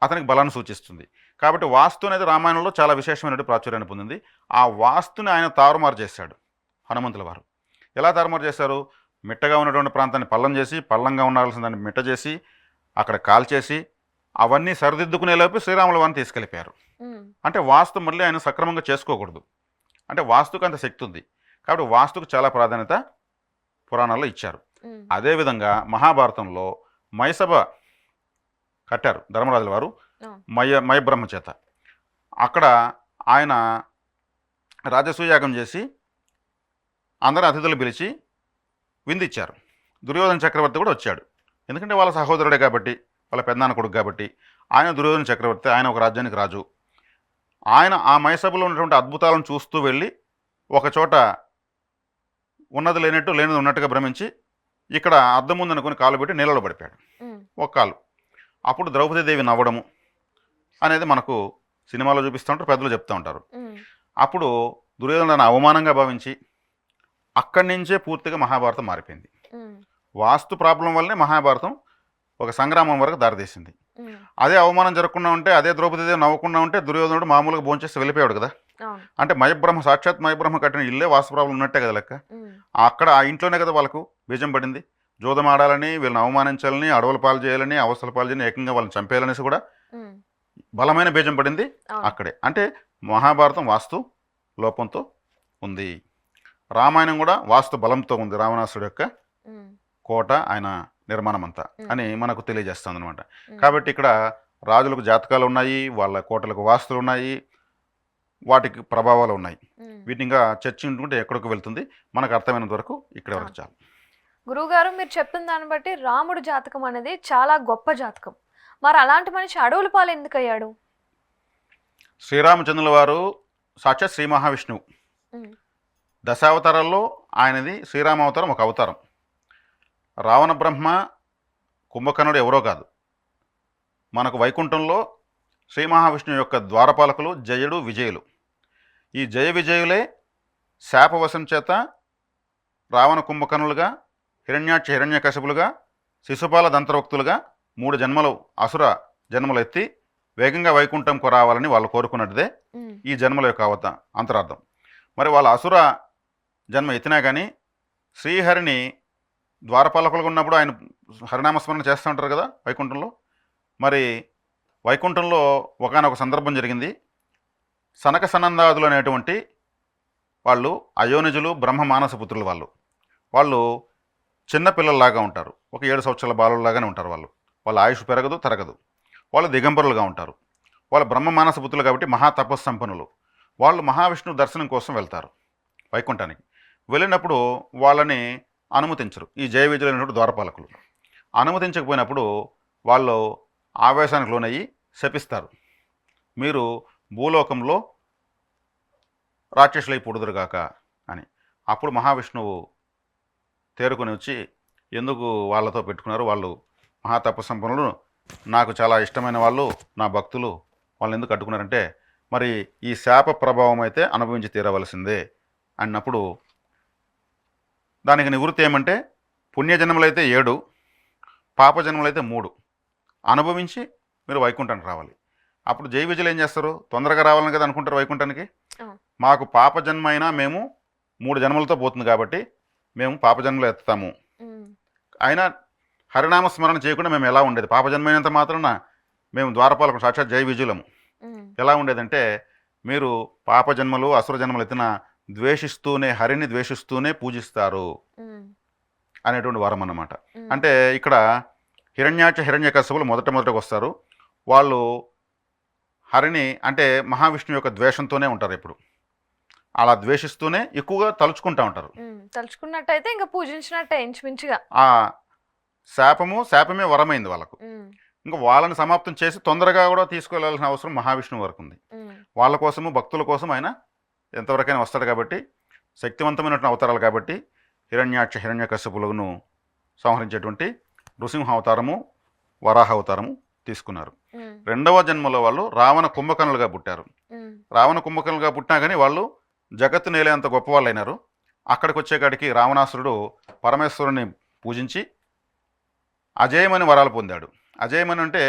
అతనికి బలాన్ని సూచిస్తుంది. కాబట్టి వాస్తు అనేది రామాయణంలో చాలా విశేషమైన ప్రాచుర్యాన్ని పొందింది. ఆ వాస్తుని ఆయన తారుమారు చేశాడు హనుమంతుల వారు. ఎలా తారుమారు చేశారు? మిట్టగా ఉన్నటువంటి ప్రాంతాన్ని పల్లం చేసి, పల్లంగా ఉండాల్సిన దాన్ని మిట్ట చేసి, అక్కడ కాల్చేసి, అవన్నీ సరిదిద్దుకునేలోపు శ్రీరాముల వారిని తీసుకెళ్ళిపోయారు. అంటే వాస్తు మళ్ళీ ఆయన సక్రమంగా చేసుకోకూడదు. అంటే వాస్తుకు అంత శక్తి ఉంది. కాబట్టి వాస్తుకు చాలా ప్రాధాన్యత పురాణాల్లో ఇచ్చారు. అదేవిధంగా మహాభారతంలో మయసభ కట్టారు ధర్మరాజుల వారు మయబ్రహ్మ చేత. అక్కడ ఆయన రాజసూయాగం చేసి అందరి అతిథులు పిలిచి విందిచ్చారు. దుర్యోధన చక్రవర్తి కూడా వచ్చాడు. ఎందుకంటే వాళ్ళ సహోదరుడే కాబట్టి, వాళ్ళ పెద్దనాన్న కొడుకు కాబట్టి. ఆయన దుర్యోధన చక్రవర్తి, ఆయన ఒక రాజ్యానికి రాజు. ఆయన ఆ మయసభలో ఉన్నటువంటి అద్భుతాలను చూస్తూ వెళ్ళి ఒకచోట ఉన్నది లేనట్టు, లేనిది ఉన్నట్టుగా భ్రమించి ఇక్కడ అద్దం ముందు అనుకుని కాలు పెట్టి నీళ్ళలో పడిపోయాడు, ఒక కాలు. అప్పుడు ద్రౌపదీదేవి నవ్వడము అనేది మనకు సినిమాలో చూపిస్తూ ఉంటారు, పెద్దలు చెప్తూ ఉంటారు. అప్పుడు దుర్యోధన అవమానంగా భావించి అక్కడి నుంచే పూర్తిగా మహాభారతం మారిపోయింది. వాస్తు ప్రాబ్లం వల్లనే మహాభారతం ఒక సంగ్రామం వరకు దారితీసింది. అదే అవమానం జరగకుండా ఉంటే, అదే ద్రౌపదీదేవి నవ్వకుండా ఉంటే దుర్యోధనుడు మామూలుగా భోంచేసి వెళ్ళిపోయాడు కదా. అంటే మయబ్రహ్మ, సాక్షాత్ మయబ్రహ్మ కట్టిన ఇల్లే వాస్తు ప్రాబ్లం ఉన్నట్టే కదా లెక్క. అక్కడ ఆ ఇంట్లోనే కదా వాళ్ళకు బీజం పడింది. జోదం ఆడాలని, వీళ్ళని అవమానించాలని, అడవుల పాలు చేయాలని, అవస్థల పాలు చేయాలని, ఏకంగా వాళ్ళని చంపేయాలనేసి కూడా బలమైన బీజం పడింది అక్కడే. అంటే మహాభారతం వాస్తు లోపంతో ఉంది. రామాయణం కూడా వాస్తు బలంతో ఉంది. రావణాసుడు యొక్క కోట, ఆయన నిర్మాణం అంతా అని మనకు తెలియజేస్తుంది అనమాట. కాబట్టి ఇక్కడ రాజులకు జాతకాలు ఉన్నాయి, వాళ్ళ కోటలకు వాస్తులు ఉన్నాయి, వాటికి ప్రభావాలు ఉన్నాయి. వీటిని ఇంకా చర్చించుకుంటే ఎక్కడికి వెళ్తుంది, మనకు అర్థమైనంత వరకు ఇక్కడ వరకు చాలు. గురువుగారు, మీరు చెప్పిన దాన్ని బట్టి రాముడు జాతకం అనేది చాలా గొప్ప జాతకం. మరి అలాంటి మనిషి అడవుల పాలు ఎందుకు అయ్యాడు? శ్రీరామచంద్రుల వారు సాక్షాత్ శ్రీ మహావిష్ణువు. దశావతారాల్లో ఆయనది శ్రీరామ అవతారం ఒక అవతారం. రావణ బ్రహ్మ, కుంభకర్ణుడు ఎవరో కాదు. మనకు వైకుంఠంలో శ్రీ మహావిష్ణువు యొక్క ద్వారపాలకులు జయుడు, విజయులు. ఈ జయ విజయులే శాపవశం చేత రావణ కుంభకర్ణులుగా, హిరణ్యాక్ష హిరణ్యకశపులుగా, శిశుపాల దంతర్వక్తులుగా 3 జన్మలు అసుర జన్మలు ఎత్తి వేగంగా వైకుంఠంకు రావాలని వాళ్ళు కోరుకున్నట్టుదే ఈ జన్మల యొక్క అంతరార్థం. మరి వాళ్ళ అసుర జన్మ ఎత్తినా కానీ శ్రీహరిని ద్వారపాలకులుగా ఉన్నప్పుడు ఆయన హరినామస్మరణ చేస్తూ ఉంటారు కదా వైకుంఠంలో. మరి వైకుంఠంలో ఒకానొక సందర్భం జరిగింది. సనక సనందాదులు అనేటువంటి వాళ్ళు అయోనిజులు, బ్రహ్మ మానసపుత్రులు. వాళ్ళు చిన్నపిల్లల్లాగా ఉంటారు, ఒక 7 సంవత్సరాల బాలులాగానే ఉంటారు. వాళ్ళ ఆయుష్ పెరగదు, తరగదు. వాళ్ళు దిగంబరులుగా ఉంటారు. వాళ్ళు బ్రహ్మ మానసపుత్రులు కాబట్టి మహా తపస్సంపన్నులు. వాళ్ళు మహావిష్ణువు దర్శనం కోసం వెళ్తారు వైకుంఠానికి. వెళ్ళినప్పుడు వాళ్ళని అనుమతించరు ఈ జయ విజయులైనటువంటి ద్వారపాలకులు. అనుమతించకపోయినప్పుడు వాళ్ళు ఆవేశానికి లోనయ్యి శపిస్తారు, మీరు భూలోకంలో రాక్షసులై పుడుదురుగాక అని. అప్పుడు మహావిష్ణువు తేరుకొని వచ్చి, ఎందుకు వాళ్ళతో పెట్టుకున్నారు, వాళ్ళు మహాతపస్సంపన్నులు, నాకు చాలా ఇష్టమైన వాళ్ళు, నా భక్తులు, వాళ్ళని ఎందుకు అడ్డుకున్నారంటే, మరి ఈ శాప ప్రభావం అయితే అనుభవించి తీరవలసిందే అన్నప్పుడు దానికి నివృత్తి ఏమంటే, పుణ్యజన్మలైతే 7, పాపజన్మలైతే 3 అనుభవించి మీరు వైకుంఠానికి రావాలి. అప్పుడు జై విజయులు ఏం చేస్తారు, తొందరగా రావాలని కదా అనుకుంటారు వైకుంఠానికి. మాకు పాపజన్మ అయినా మేము 3 జన్మలతో పోతుంది కాబట్టి మేము పాపజన్మలు ఎత్తుతాము. అయినా హరినామ స్మరణ చేయకుండా మేము ఎలా ఉండేది, పాపజన్మైనంత మాత్రాన మేము ద్వారపాలకు సాక్షాత్ జై విజయులము, ఉమ్, ఎలా ఉండేదంటే మీరు పాప జన్మలు అసుర జన్మలు ఎత్తిన ద్వేషిస్తూనే హరిని ద్వేషిస్తూనే పూజిస్తారు ఉమ్, అనేటువంటి వరం అన్నమాట. ఉమ్, అంటే ఇక్కడ హిరణ్యకశిపులు మొదటగా వస్తారు. వాళ్ళు హరిని అంటే మహావిష్ణువు యొక్క ద్వేషంతోనే ఉంటారు ఎప్పుడు. అలా ద్వేషిస్తూనే ఎక్కువగా తలుచుకుంటూ ఉంటారు. తలుచుకున్నట్టయితే ఇంకా పూజించినట్టే ఇంచుమించుగా. ఆ శాపమే వరమైంది వాళ్ళకు. ఉమ్, ఇంకా వాళ్ళని సమాప్తం చేసి తొందరగా కూడా తీసుకెళ్లాల్సిన అవసరం మహావిష్ణువు వరకు ఉంది. ఉమ్, వాళ్ళ కోసము భక్తుల కోసం ఆయన ఎంతవరకైనా వస్తాడు కాబట్టి, శక్తివంతమైనటువంటి అవతారాలు కాబట్టి హిరణ్యకశిపులను సంహరించేటువంటి నృసింహ అవతారము, వరాహ అవతారము తీసుకున్నారు. ఉమ్, రెండవ జన్మలో వాళ్ళు రావణ కుంభకర్ణులుగా పుట్టారు. ఉమ్, రావణ కుంభకర్ణులుగా పుట్టినా కానీ వాళ్ళు జగత్తు నేలేంత గొప్పవాళ్ళు అయినారు. అక్కడికి వచ్చేకాడికి రావణాసురుడు పరమేశ్వరుని పూజించి అజేయమని వరాలు పొందాడు. అజేయమని అంటే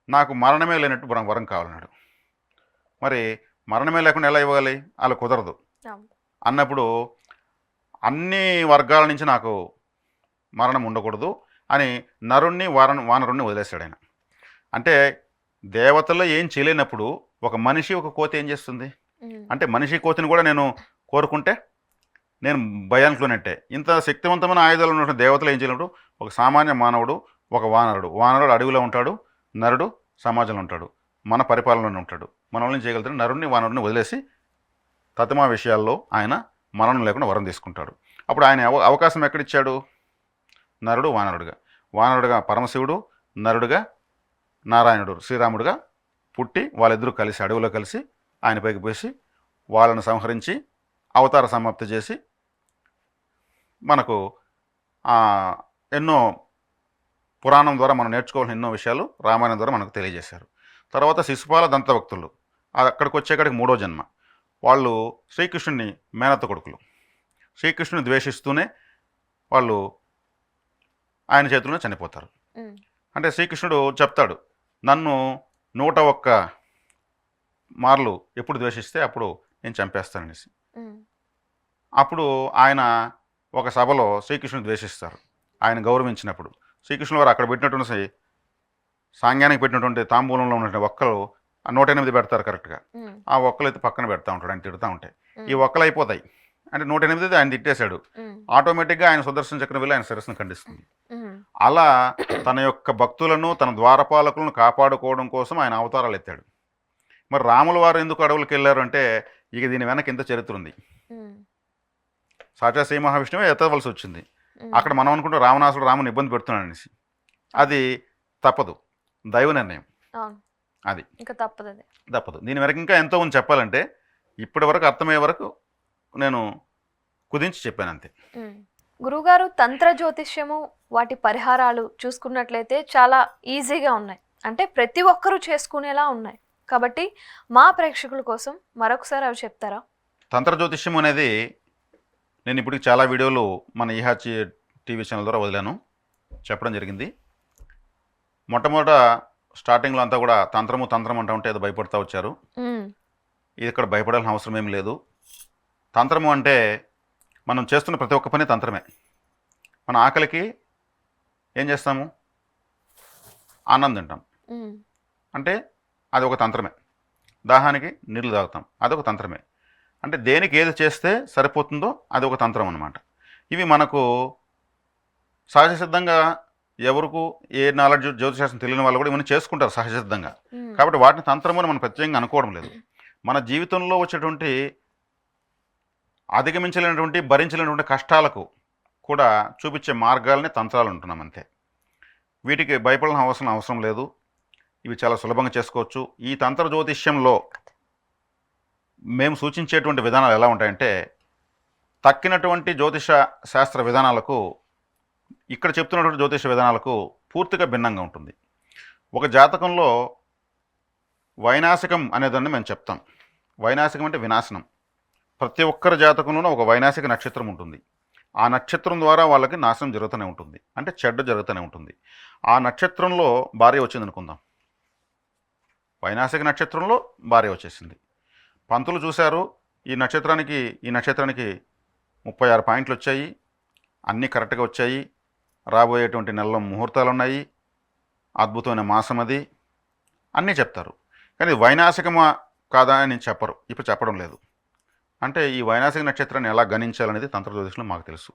నాకు మరణమే లేనట్టు వరం కావాలన్నాడు. మరి మరణమే లేకుండా ఎలా ఇవ్వాలి, అలా కుదరదు అవును. అన్నప్పుడు అన్ని వర్గాల నుంచి నాకు మరణం ఉండకూడదు అని నరుణ్ణి వానరుణ్ణి వదిలేశాడు ఆయన. అంటే దేవతల్లో ఏం చేయలేనప్పుడు ఒక మనిషి ఒక కోతి ఏం చేస్తుంది ఉమ్, అంటే మనిషి కోతిని కూడా నేను కోరుకుంటే నేను భయానికి లోనట్టే. ఇంత శక్తివంతమైన ఆయుధాలు ఉన్నటువంటి దేవతలు ఏం చేయలేనప్పుడు ఒక సామాన్య మానవుడు, ఒక వానరుడు అడవిలో ఉంటాడు, నరుడు సమాజంలో ఉంటాడు, మన పరిపాలనలో ఉంటాడు. మనల్ని చేయగలుగుతాడు. నరుడిని వానరుడిని వదిలేసి తతమా విషయాల్లో ఆయన మరణం లేకుండా వరం తీసుకుంటాడు. అప్పుడు ఆయన అవకాశం ఎక్కడిచ్చాడు? నరుడు వానరుడుగా పరమశివుడు, నరుడుగా నారాయణుడు శ్రీరాముడుగా పుట్టి వాళ్ళిద్దరూ కలిసి అడవిలో కలిసి ఆయన పైకి పోసి వాళ్ళని సంహరించి అవతార సమాప్తి చేసి మనకు ఎన్నో పురాణం ద్వారా మనం నేర్చుకోవాల్సిన ఎన్నో విషయాలు రామాయణం ద్వారా మనకు తెలియజేశారు. తర్వాత శిశుపాల దంతభక్తులు అక్కడికి వచ్చేకాడికి మూడో జన్మ. వాళ్ళు శ్రీకృష్ణుని మేనత్త కొడుకులు. శ్రీకృష్ణుని ద్వేషిస్తూనే వాళ్ళు ఆయన చేతుల్లో చనిపోతారు. ఉమ్, అంటే శ్రీకృష్ణుడు చెప్తాడు, నన్ను 101 మార్లు ఎప్పుడు ద్వేషిస్తే అప్పుడు నేను చంపేస్తాననేసి. ఉమ్, అప్పుడు ఆయన ఒక సభలో శ్రీకృష్ణుని ద్వేషిస్తారు. ఆయన గౌరవించినప్పుడు శ్రీకృష్ణుడు వారు అక్కడ పెట్టినటువంటి సాంగ్యానికి పెట్టినటువంటి తాంబూలంలో ఉన్నటువంటి ఒక్కలు 108 పెడతారు కరెక్ట్గా. ఉమ్, ఆ ఒక్కలు అయితే పక్కన పెడతా ఉంటాడు, ఆయన తిడుతూ ఉంటాయి. ఉమ్, ఈ ఒక్కలు అయిపోతాయి. అంటే 108 ఆయన తిట్టేశాడు. ఉమ్, ఆటోమేటిక్గా ఆయన సుదర్శన చక్రం వెళ్ళి ఆయన శిరస్సును ఖండిస్తుంది. ఉమ్, అలా తన యొక్క భక్తులను, తన ద్వారపాలకులను కాపాడుకోవడం కోసం ఆయన అవతారాలు ఎత్తాడు. మరి రాముల వారు ఎందుకు అడవులకు వెళ్ళారు అంటే ఇక దీని వెనక ఇంత చరిత్ర ఉంది. ఉమ్, సాక్షాత్ శ్రీ మహావిష్ణువే ఎత్తవలసి వచ్చింది. ఉమ్, అక్కడ మనం అనుకుంటే రావణాసుడు రాముని ఇబ్బంది పెడుతున్నాడు అనేసి. అది తప్పదు, దైవ నిర్ణయం. అవును. అది ఇంకా తప్పదు అది. తప్పదు. దీని వరకు ఇంకా ఎంతో ఉంది చెప్పాలంటే, ఇప్పటి వరకు అర్థమయ్యే వరకు నేను కుదించి చెప్పాను అంతే. ఉమ్. గురువుగారు, తంత్ర జ్యోతిష్యము వాటి పరిహారాలు చూసుకున్నట్లయితే చాలా ఈజీగా ఉన్నాయి, అంటే ప్రతి ఒక్కరూ చేసుకునేలా ఉన్నాయి. కాబట్టి మా ప్రేక్షకుల కోసం మరొకసారి అవి చెప్తారా? తంత్ర జ్యోతిష్యం అనేది నేను ఇప్పటికి చాలా వీడియోలు మన ఈహాచి టీవీ ఛానల్ ద్వారా వదిలాను, చెప్పడం జరిగింది. మొట్టమొదట స్టార్టింగ్లో అంతా కూడా తంత్రం అంటూ ఉంటే ఏదో భయపడుతూ వచ్చారు. ఉమ్, ఇది ఇక్కడ భయపడాల్సిన అవసరం ఏం లేదు. తంత్రము అంటే మనం చేస్తున్న ప్రతి ఒక్క పని తంత్రమే. మన ఆకలికి ఏం చేస్తాము? అన్నం తింటాం, ఉమ్, అంటే అది ఒక తంత్రమే. దాహానికి నీళ్లు తాగుతాం, అదొక తంత్రమే. అంటే దేనికి ఏది చేస్తే సరిపోతుందో అది ఒక తంత్రం అన్నమాట. ఇవి మనకు సహజ సిద్ధంగా ఎవరికి ఏ నాలెడ్జ్ జ్యోతిశాస్త్రం తెలియని వాళ్ళు కూడా ఇవన్నీ చేసుకుంటారు సహజ సిద్ధంగా. ఉమ్, కాబట్టి వాటిని తంత్రము అని మనం ప్రత్యేకంగా అనుకోవడం లేదు. మన జీవితంలో వచ్చేటువంటి అధిగమించలేనటువంటి భరించలేనటువంటి కష్టాలకు కూడా చూపించే మార్గాలనే తంత్రాలు ఉంటున్నాం అంతే. వీటికి భయపడాల్సిన అవసరం లేదు. ఇవి చాలా సులభంగా చేసుకోవచ్చు. ఈ తంత్ర జ్యోతిష్యంలో మేము సూచించేటువంటి విధానాలు ఎలా ఉంటాయంటే, తక్కినటువంటి జ్యోతిష శాస్త్ర విధానాలకు ఇక్కడ చెప్తున్నటువంటి జ్యోతిష విధానాలకు పూర్తిగా భిన్నంగా ఉంటుంది. ఒక జాతకంలో వైనాశికం అనేదాన్ని మేము చెప్తాం. వైనాశికం అంటే వినాశనం. ప్రతి ఒక్కరి జాతకంలోనూ ఒక వైనాశిక నక్షత్రం ఉంటుంది. ఆ నక్షత్రం ద్వారా వాళ్ళకి నాశనం జరుగుతూనే ఉంటుంది, అంటే చెడ్డ జరుగుతూనే ఉంటుంది. ఆ నక్షత్రంలో భార్య వచ్చింది అనుకుందాం, వైనాశిక నక్షత్రంలో భార్య వచ్చేసింది. పంతులు చూశారు, ఈ నక్షత్రానికి 36 పాయింట్లు వచ్చాయి, అన్నీ కరెక్ట్గా వచ్చాయి, రాబోయేటువంటి నెలలో ముహూర్తాలు ఉన్నాయి, అద్భుతమైన మాసం అది అన్నీ చెప్తారు. కానీ ఇది వైనాశికమా కాదా అని నేను చెప్పరు, ఇప్పుడు చెప్పడం లేదు. అంటే ఈ వైనాశిక నక్షత్రాన్ని ఎలా గణించాలనేది తంత్ర జ్యోతిష్లో మాకు తెలుసు.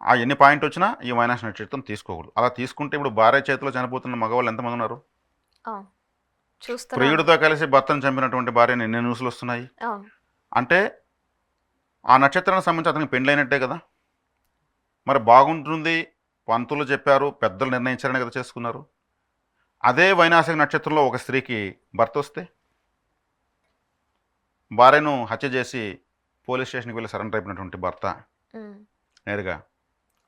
ఆ ఎన్ని పాయింట్ వచ్చినా ఈ వైనాశిక నక్షత్రం తీసుకోకూడదు. అలా తీసుకుంటే ఇప్పుడు భార్య చేతిలో చనిపోతున్న మగవాళ్ళు ఎంతమంది ఉన్నారు? ప్రియుడితో కలిసి భర్తను చంపినటువంటి భార్యని ఎన్ని న్యూస్లు వస్తున్నాయి. అంటే ఆ నక్షత్రానికి సంబంధించి అతనికి పెండ్లైనట్టే కదా. మరి బాగుంటుంది, పంతులు చెప్పారు, పెద్దలు నిర్ణయించారని కదా చేసుకున్నారు. అదే వైనాశిక నక్షత్రంలో ఒక స్త్రీకి భర్త వస్తే భార్యను హత్య చేసి పోలీస్ స్టేషన్కి వెళ్ళి సరెండర్ అయిపోయినటువంటి భర్త నేరుగా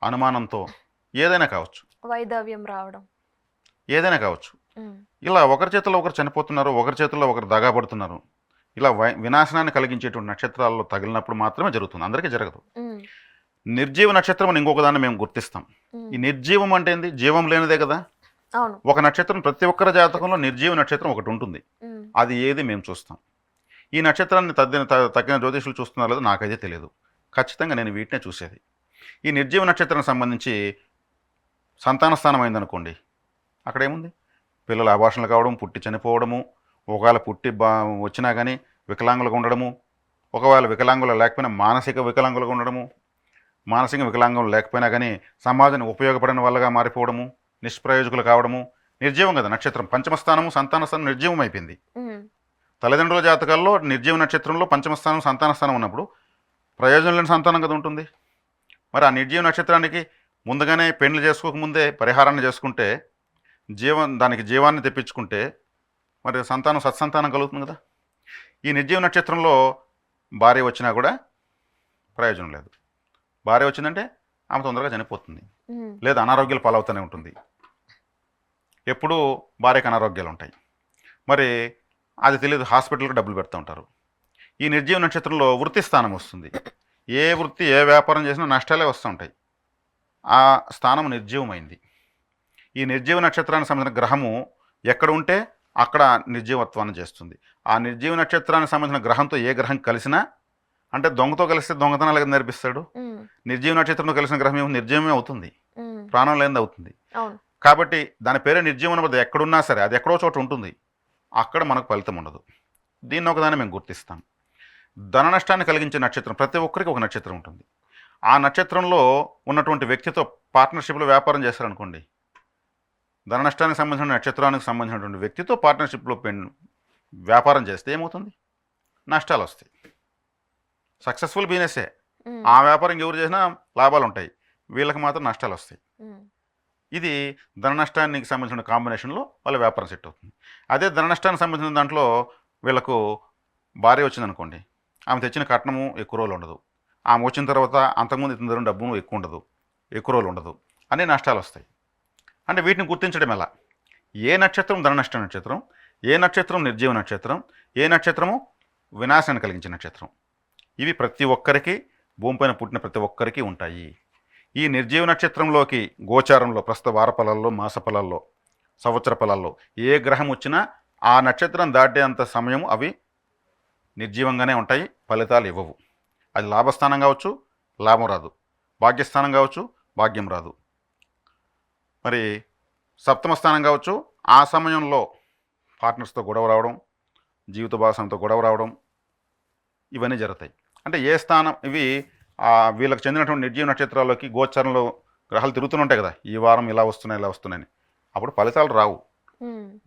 అనుమానంతో ఏదైనా కావచ్చు, వైధవ్యం రావడం ఏదైనా కావచ్చు, ఇలా ఒకరి చేతుల్లో ఒకరు చనిపోతున్నారు, ఒకరి చేతుల్లో ఒకరు దగాపడుతున్నారు. ఇలా వినాశనాన్ని కలిగించేటువంటి నక్షత్రాల్లో తగిలినప్పుడు మాత్రమే జరుగుతుంది, అందరికీ జరగదు. నిర్జీవ నక్షత్రం అని ఇంకొక దాన్ని మేము గుర్తిస్తాం. ఈ నిర్జీవం అంటే ఏంది? జీవం లేనిదే కదా. ఒక నక్షత్రం ప్రతి ఒక్కరి జాతకంలో నిర్జీవ నక్షత్రం ఒకటి ఉంటుంది. అది ఏది మేము చూస్తాం. ఈ నక్షత్రాన్ని తగ్గిన జ్యోతిషులు చూస్తున్నారు లేదో నాకైతే తెలియదు. ఖచ్చితంగా నేను వీటినే చూసేది. ఈ నిర్జీవ నక్షత్రానికి సంబంధించి సంతాన స్థానం అయిందనుకోండి, అక్కడ ఏముంది? పిల్లలు అభాషణలు కావడం, పుట్టి చనిపోవడము, ఒకవేళ పుట్టి వచ్చినా కానీ వికలాంగులుగా ఉండడము, ఒకవేళ వికలాంగులు లేకపోయినా మానసిక వికలాంగులుగా ఉండడము, మానసిక వికలాంగులు లేకపోయినా కానీ సమాజానికి ఉపయోగపడిన వాళ్ళగా మారిపోవడము, నిష్ప్రయోజకులు కావడము. నిర్జీవం కదా నక్షత్రం. పంచమస్థానము సంతాన స్థానం నిర్జీవం అయిపోయింది. తల్లిదండ్రుల జాతకాల్లో నిర్జీవ నక్షత్రంలో పంచమస్థానం సంతాన స్థానం ఉన్నప్పుడు ప్రయోజనం లేని సంతానం కదా ఉంటుంది. మరి ఆ నిర్జీవ నక్షత్రానికి ముందుగానే పెండ్లు చేసుకోకముందే పరిహారాన్ని చేసుకుంటే, దానికి జీవాన్ని తెప్పించుకుంటే మరి సంతానం సత్సంతానం కలుగుతుంది కదా. ఈ నిర్జీవ నక్షత్రంలో భార్య వచ్చినా కూడా ప్రయోజనం లేదు. భార్య వచ్చిందంటే ఆమె తొందరగా చనిపోతుంది, లేదా అనారోగ్యాలు పాలవుతూనే ఉంటుంది. ఎప్పుడూ భార్యకు అనారోగ్యాలు ఉంటాయి. మరి అది తెలియదు, హాస్పిటల్కి డబ్బులు పెడుతూ ఉంటారు. ఈ నిర్జీవ నక్షత్రంలో వృత్తి స్థానం వస్తుంది. ఏ వృత్తి ఏ వ్యాపారం చేసినా నష్టాలే వస్తూ ఉంటాయి. ఆ స్థానం నిర్జీవమైంది. ఈ నిర్జీవ నక్షత్రానికి సంబంధించిన గ్రహము ఎక్కడ ఉంటే అక్కడ నిర్జీవత్వాన్ని చేస్తుంది. ఆ నిర్జీవ నక్షత్రానికి సంబంధించిన గ్రహంతో ఏ గ్రహం కలిసినా, అంటే దొంగతో కలిస్తే దొంగతనాలు నేర్పిస్తాడు. నిర్జీవ నక్షత్రంతో కలిసిన గ్రహం ఏమో నిర్జీవమే అవుతుంది, ప్రాణం లేనిది అవుతుంది. కాబట్టి దాని పేరే నిర్జీవం అన్నది. ఎక్కడున్నా సరే అది ఎక్కడో చోట ఉంటుంది, అక్కడ మనకు ఫలితం ఉండదు. దీన్ని ఒకదాన్ని మేము గుర్తిస్తాం. ధన నష్టాన్ని కలిగించే నక్షత్రం, ప్రతి ఒక్కరికి ఒక నక్షత్రం ఉంటుంది. ఆ నక్షత్రంలో ఉన్నటువంటి వ్యక్తితో పార్ట్నర్షిప్లో వ్యాపారం చేస్తారనుకోండి, ధన నష్టానికి సంబంధించిన నక్షత్రానికి సంబంధించినటువంటి వ్యక్తితో పార్ట్నర్షిప్లో వ్యాపారం చేస్తే ఏమవుతుంది? నష్టాలు వస్తాయి. సక్సెస్ఫుల్ బిజినెస్సే, ఆ వ్యాపారం ఎవరు చేసినా లాభాలు ఉంటాయి, వీళ్ళకి మాత్రం నష్టాలు వస్తాయి. ఇది ధన నష్టానికి సంబంధించిన కాంబినేషన్లో వాళ్ళ వ్యాపారం సెట్ అవుతుంది. అదే ధన నష్టానికి సంబంధించిన దాంట్లో వీళ్ళకు భార్య వచ్చిందనుకోండి, ఆమె తెచ్చిన కట్నము ఎక్కువ రోజులు ఉండదు, ఆమె వచ్చిన తర్వాత అంతకుముందు ఇతని దగ్గర డబ్బును ఎక్కువ ఉండదు, ఎక్కువ రోజులు ఉండదు, అన్ని నష్టాలు వస్తాయి. అంటే వీటిని గుర్తించడం ఎలా? ఏ నక్షత్రం ధన నష్ట నక్షత్రం, ఏ నక్షత్రం నిర్జీవ నక్షత్రం, ఏ నక్షత్రము వినాశాన్ని కలిగించే నక్షత్రం, ఇవి ప్రతి ఒక్కరికి, భూమిపైన పుట్టిన ప్రతి ఒక్కరికి ఉంటాయి. ఈ నిర్జీవ నక్షత్రంలోకి గోచారంలో ప్రస్తుత వార ఫలాల్లో, మాస ఫలాల్లో, సంవత్సర ఫలాల్లో ఏ గ్రహం వచ్చినా ఆ నక్షత్రం దాటేంత సమయం అవి నిర్జీవంగానే ఉంటాయి, ఫలితాలు ఇవ్వవు. అది లాభస్థానం కావచ్చు, లాభం రాదు, భాగ్యస్థానం కావచ్చు, భాగ్యం రాదు, మరి సప్తమ స్థానం కావచ్చు. ఆ సమయంలో పార్ట్నర్స్తో గొడవ రావడం, జీవిత భాగస్వామితో గొడవ రావడం, ఇవన్నీ జరుగుతాయి. అంటే ఏ స్థానం ఇవి వీళ్ళకి చెందినటువంటి నిర్జీవ నక్షత్రాల్లోకి గోచరంలో గ్రహాలు తిరుగుతుంటాయి కదా, ఈ వారం ఇలా వస్తున్నాయి ఇలా వస్తున్నాయని, అప్పుడు ఫలితాలు రావు.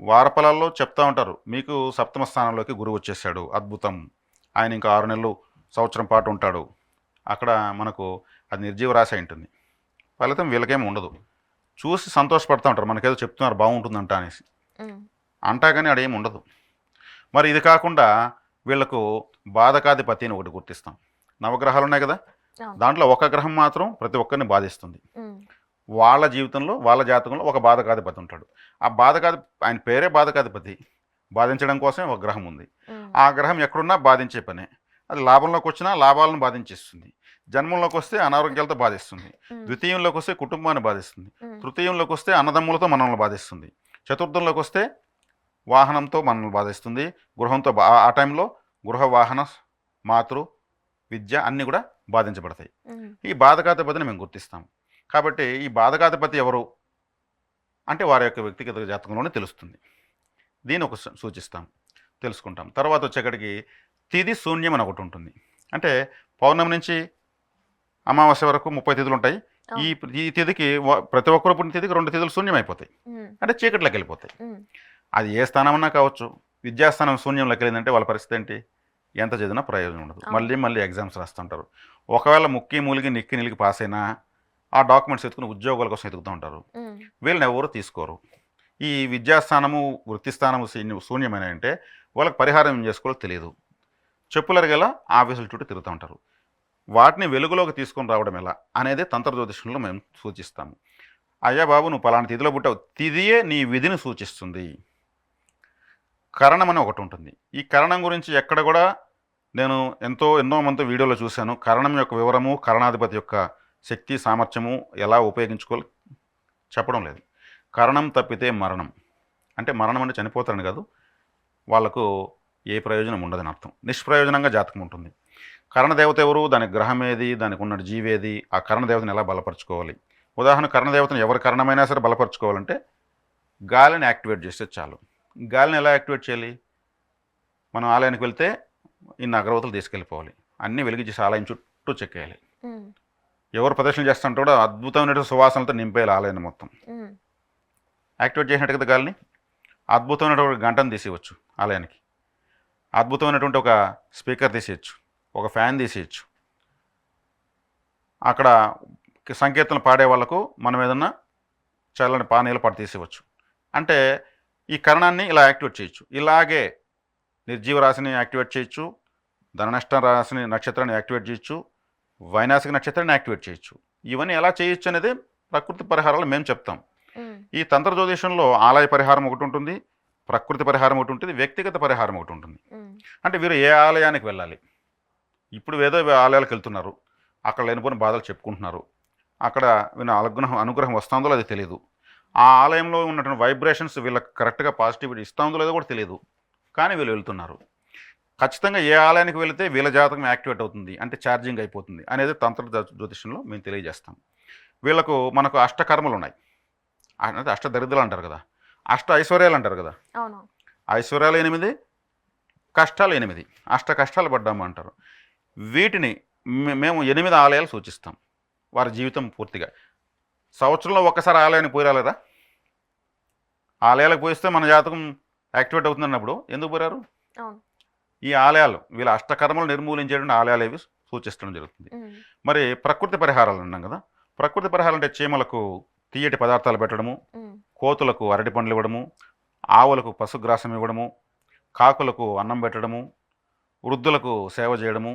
వార ఫలాల్లో చెప్తా ఉంటారు, మీకు సప్తమ స్థానంలోకి గురువు వచ్చేసాడు, అద్భుతం, ఆయన ఇంకా 6 నెలలు సంవత్సరం పాటు ఉంటాడు, అక్కడ మనకు అది నిర్జీవ రాశి ఉంటుంది. ఫలితం వీళ్ళకేమి ఉండదు. చూసి సంతోషపడుతూ ఉంటారు, మనకేదో చెప్తున్నారు బాగుంటుందంట అనేసి అంటా, కానీ అదేమి ఉండదు. మరి ఇది కాకుండా వీళ్లకు బాధకాధిపతి అని ఒకటి గుర్తిస్తాం. నవగ్రహాలు ఉన్నాయి కదా, దాంట్లో ఒక గ్రహం మాత్రం ప్రతి ఒక్కరిని బాధిస్తుంది. వాళ్ళ జీవితంలో, వాళ్ళ జాతకంలో ఒక బాధకాధిపతి ఉంటాడు. ఆ ఆయన పేరే బాధకాధిపతి, బాధించడం కోసమే ఒక గ్రహం ఉంది. ఆ గ్రహం ఎక్కడున్నా బాధించే పనే. అది లాభంలోకి వచ్చినా లాభాలను బాధించేస్తుంది, జన్మంలోకి వస్తే అనారోగ్యాలతో బాధిస్తుంది, ద్వితీయంలోకి వస్తే కుటుంబాన్ని బాధిస్తుంది, తృతీయంలోకి వస్తే అన్నదమ్ములతో మనల్ని బాధిస్తుంది, చతుర్థంలోకి వస్తే వాహనంతో మనల్ని బాధిస్తుంది, గృహంతో ఆ టైంలో గృహ, వాహన, మాతృ, విద్య అన్నీ కూడా బాధించబడతాయి. ఈ బాధకాధిపతిని మేము గుర్తిస్తాం. కాబట్టి ఈ బాధకాధిపతి ఎవరు అంటే వారి యొక్క వ్యక్తిగత జాతకంలోనే తెలుస్తుంది. దీన్ని ఒక సూచిస్తాం, తెలుసుకుంటాం. తర్వాత వచ్చేక్కడికి తిథి శూన్యం అని ఒకటి ఉంటుంది. అంటే పౌర్ణమి నుంచి అమావాస్య వరకు 30 తిథులు ఉంటాయి. ఈ ఈ తిథికి ప్రతి ఒక్కరు పుట్టిన తిథికి 2 తిథులు శూన్యం అయిపోతాయి, అంటే చీకట్లోకి వెళ్ళిపోతాయి. అది ఏ స్థానమన్నా కావచ్చు. విద్యాస్థానం శూన్యంలోకి వెళ్ళిందంటే వాళ్ళ పరిస్థితి ఏంటి? ఎంత చదివినా ప్రయోజనం ఉండదు, మళ్ళీ ఎగ్జామ్స్ రాస్తుంటారు. ఒకవేళ ముక్కి మూలికి నిక్కి నిలికి పాస్ అయినా ఆ డాక్యుమెంట్స్ ఎత్తుకుని ఉద్యోగాల కోసం ఎదుగుతూ ఉంటారు. వీళ్ళని ఎవరు తీసుకోరు. ఈ విద్యాస్థానము వృత్తిస్థానము శూన్యమైన అంటే వాళ్ళకి పరిహారం ఏం చేసుకోవాలో తెలియదు. చెప్పులరిగేల ఆఫీసుల చుట్టూ తిరుగుతూ ఉంటారు. వాటిని వెలుగులోకి తీసుకొని రావడం ఎలా అనేది తంత్ర జ్యోతిషంలో మేము సూచిస్తాము. అయ్యా బాబు, నువ్వు పలానా తిథిలో పుట్టావు, తిథియే నీ విధిని సూచిస్తుంది. కరణం అని ఒకటి ఉంటుంది. ఈ కరణం గురించి ఎక్కడ కూడా నేను ఎన్నో మంది వీడియోలో చూశాను. కరణం యొక్క వివరము, కరణాధిపతి యొక్క శక్తి సామర్థ్యము ఎలా ఉపయోగించుకోవాలి చెప్పడం లేదు. కరణం తప్పితే మరణం, అంటే మరణం అంటే చనిపోతారని కాదు, వాళ్ళకు ఏ ప్రయోజనం ఉండదని అర్థం. నిష్ప్రయోజనంగా జాతకం ఉంటుంది. కరణదేవత ఎవరు, దాని గ్రహం ఏది, దానికి ఉన్న జీవేది, ఆ కరణదేవతను ఎలా బలపరుచుకోవాలి. ఉదాహరణ, కరణదేవతను ఎవరి కరణమైనా సరే బలపరుచుకోవాలంటే గాలిని యాక్టివేట్ చేస్తే చాలు. గాలిని ఎలా యాక్టివేట్ చేయాలి? మనం ఆలయానికి వెళ్తే ఇన్ని అగరవతులు తీసుకెళ్ళిపోవాలి, అన్నీ వెలిగించేసి ఆలయం చుట్టూ చెక్కేయాలి. ఎవరు ప్రదర్శన చేస్తుంటే కూడా అద్భుతమైనటువంటి సువాసనలతో నింపేయాలి ఆలయాన్ని మొత్తం. యాక్టివేట్ చేసినట్టు కదా గాలిని. అద్భుతమైనటువంటి గంటను తీసేయచ్చు ఆలయానికి, అద్భుతమైనటువంటి ఒక స్పీకర్ తీసేయచ్చు, ఒక ఫ్యాన్ తీసేయచ్చు. అక్కడ సంకీర్తనలు పాడే వాళ్ళకు మనం ఏదన్నా చల్లని పానీయాలు పడి తీసేయవచ్చు. అంటే ఈ కరణాన్ని ఇలా యాక్టివేట్ చేయొచ్చు. ఇలాగే నిర్జీవ రాశిని యాక్టివేట్ చేయొచ్చు, ధననష్ట రాశిని నక్షత్రాన్ని యాక్టివేట్ చేయొచ్చు, వైనాసిక నక్షత్రాన్ని యాక్టివేట్ చేయొచ్చు. ఇవన్నీ ఎలా చేయొచ్చు అనేది ప్రకృతి పరిహారాలు మేము చెప్తాం. ఈ తంత్ర జ్యోతిషంలో ఆలయ పరిహారం ఒకటి ఉంటుంది, ప్రకృతి పరిహారం ఒకటి ఉంటుంది, వ్యక్తిగత పరిహారం ఒకటి ఉంటుంది. అంటే వీరు ఏ ఆలయానికి వెళ్ళాలి, ఇప్పుడు ఏదో ఆలయాలకు వెళ్తున్నారు, అక్కడ లేనిపోయిన బాధలు చెప్పుకుంటున్నారు, అక్కడ వీళ్ళ అనుగ్రహం వస్తుందో లేదో తెలియదు. ఆ ఆలయంలో ఉన్నటువంటి వైబ్రేషన్స్ వీళ్ళకి కరెక్ట్గా పాజిటివిటీ ఇస్తుందో లేదో కూడా తెలియదు, కానీ వీళ్ళు వెళ్తున్నారు. ఖచ్చితంగా ఏ ఆలయానికి వెళితే వీళ్ళ జాతకం యాక్టివేట్ అవుతుంది, అంటే ఛార్జింగ్ అయిపోతుంది అనేది తంత్ర జ్యోతిషంలో మేము తెలియజేస్తాం. వీళ్ళకు మనకు అష్టకర్మలు ఉన్నాయి, అంటే అష్ట దరిద్రాలు అంటారు కదా, అష్ట ఐశ్వర్యాలు అంటారు కదా. ఐశ్వర్యాలు 8, కష్టాలు 8, అష్ట కష్టాలు పడ్డాము అంటారు. వీటిని మేము 8 ఆలయాలు సూచిస్తాం వారి జీవితం పూర్తిగా. సంవత్సరంలో ఒక్కసారి ఆలయానికి పోయి రాలేదా? ఆలయాలకు పోయిస్తే మన జాతకం యాక్టివేట్ అవుతుంది అన్నప్పుడు ఎందుకు పోయారు? ఈ ఆలయాలు వీళ్ళ అష్టకర్మలు నిర్మూలించేటువంటి ఆలయాలు ఏవి సూచిస్తడం జరుగుతుంది. మరి ప్రకృతి పరిహారాలు అన్నాం కదా. ప్రకృతి పరిహారాలు అంటే చీమలకు తీయటి పదార్థాలు పెట్టడము, కోతులకు అరటి పండ్లు ఇవ్వడము, ఆవులకు పశుగ్రాసం ఇవ్వడము, కాకులకు అన్నం పెట్టడము, వృద్ధులకు సేవ చేయడము,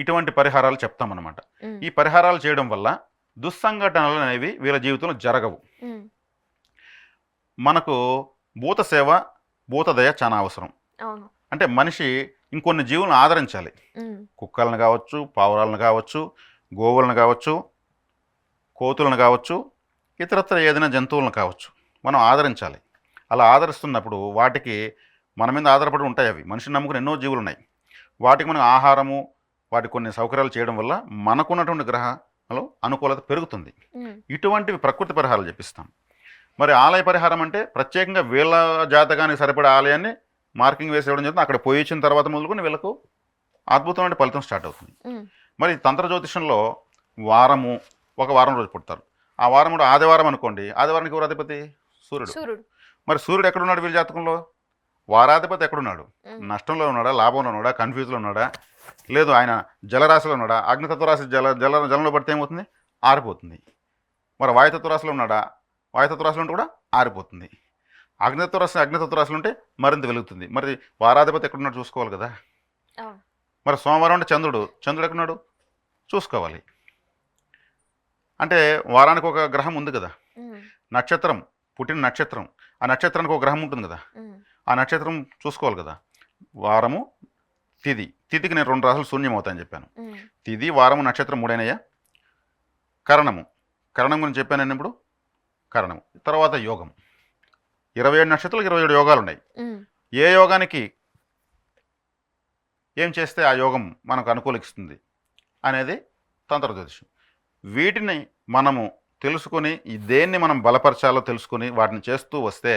ఇటువంటి పరిహారాలు చెప్తామన్నమాట. ఈ పరిహారాలు చేయడం వల్ల దుస్సంఘటనలు అనేవి వీళ్ళ జీవితంలో జరగవు. మనకు భూత సేవ, భూతదయ చాలా అవసరం. అంటే మనిషి ఇంకొన్ని జీవులను ఆదరించాలి. కుక్కలను కావచ్చు, పావురాలను కావచ్చు, గోవులను కావచ్చు, కోతులను కావచ్చు, ఇతరత్ర ఏదైనా జంతువులను కావచ్చు, మనం ఆదరించాలి. అలా ఆదరిస్తున్నప్పుడు వాటికి మన మీద ఆధారపడి ఉంటాయి. అవి మనిషిని నమ్ముకుని ఎన్నో జీవులు ఉన్నాయి. వాటికి మనం ఆహారము, వాటికి కొన్ని సౌకర్యాలు చేయడం వల్ల మనకున్నటువంటి గ్రహాలు అనుకూలత పెరుగుతుంది. ఇటువంటివి ప్రకృతి పరిహారాలు చెప్పిస్తాం. మరి ఆలయ పరిహారం అంటే ప్రత్యేకంగా వీళ్ళ జాతకానికి సరిపడే ఆలయాన్ని మార్కింగ్ వేసి ఇవ్వడం జరుగుతుంది. అక్కడ పోయి వచ్చిన తర్వాత మొదలుకొని వీళ్ళకు అద్భుతమైన ఫలితం స్టార్ట్ అవుతుంది. మరి తంత్ర జ్యోతిషంలో ఒక వారం రోజు పుడతారు. ఆ వారం కూడా ఆదివారం అనుకోండి. ఆదివారానికి ఎవరు అధిపతి? సూర్యుడు. మరి సూర్యుడు ఎక్కడున్నాడు వీళ్ళ జాతకంలో? వారాధిపతి ఎక్కడున్నాడు? నష్టంలో ఉన్నాడా, లాభంలో ఉన్నాడా, కన్ఫ్యూజ్లో ఉన్నాడా, లేదు ఆయన జలరాశిలో ఉన్నాడా? అగ్నితత్వ రాశి జలంలో పడితే ఏమవుతుంది? ఆరిపోతుంది. మరి వాయుతత్వ రాశిలో ఉన్నాడా? వాయుతత్వ రాశిలో ఉంటే కూడా ఆరిపోతుంది. అగ్నితత్వ రాశిలో ఉంటే మరింత వెలుగుతుంది. మరి వారాధిపతి ఎక్కడున్నాడు చూసుకోవాలి కదా. మరి సోమవారం అంటే చంద్రుడు ఎక్కడున్నాడు చూసుకోవాలి. అంటే వారానికి ఒక గ్రహం ఉంది కదా. నక్షత్రం, పుట్టిన నక్షత్రం, ఆ నక్షత్రానికి ఒక గ్రహం ఉంటుంది కదా, ఆ నక్షత్రం చూసుకోవాలి కదా. వారము, తిథికి నేను 2 రాసులు శూన్యం అవుతాయని చెప్పాను. తిథి, వారము, నక్షత్రం 3 అయినాయా? కరణం గురించి చెప్పాను నేను ఇప్పుడు. కరణము తర్వాత యోగం. 27 నక్షత్రాలకు 27 యోగాలు ఉన్నాయి. ఏ యోగానికి ఏం చేస్తే ఆ యోగం మనకు అనుకూలిస్తుంది అనేది తంత్ర జ్యోతిషం. వీటిని మనము తెలుసుకొని దేన్ని మనం బలపరచాలో తెలుసుకొని వాటిని చేస్తూ వస్తే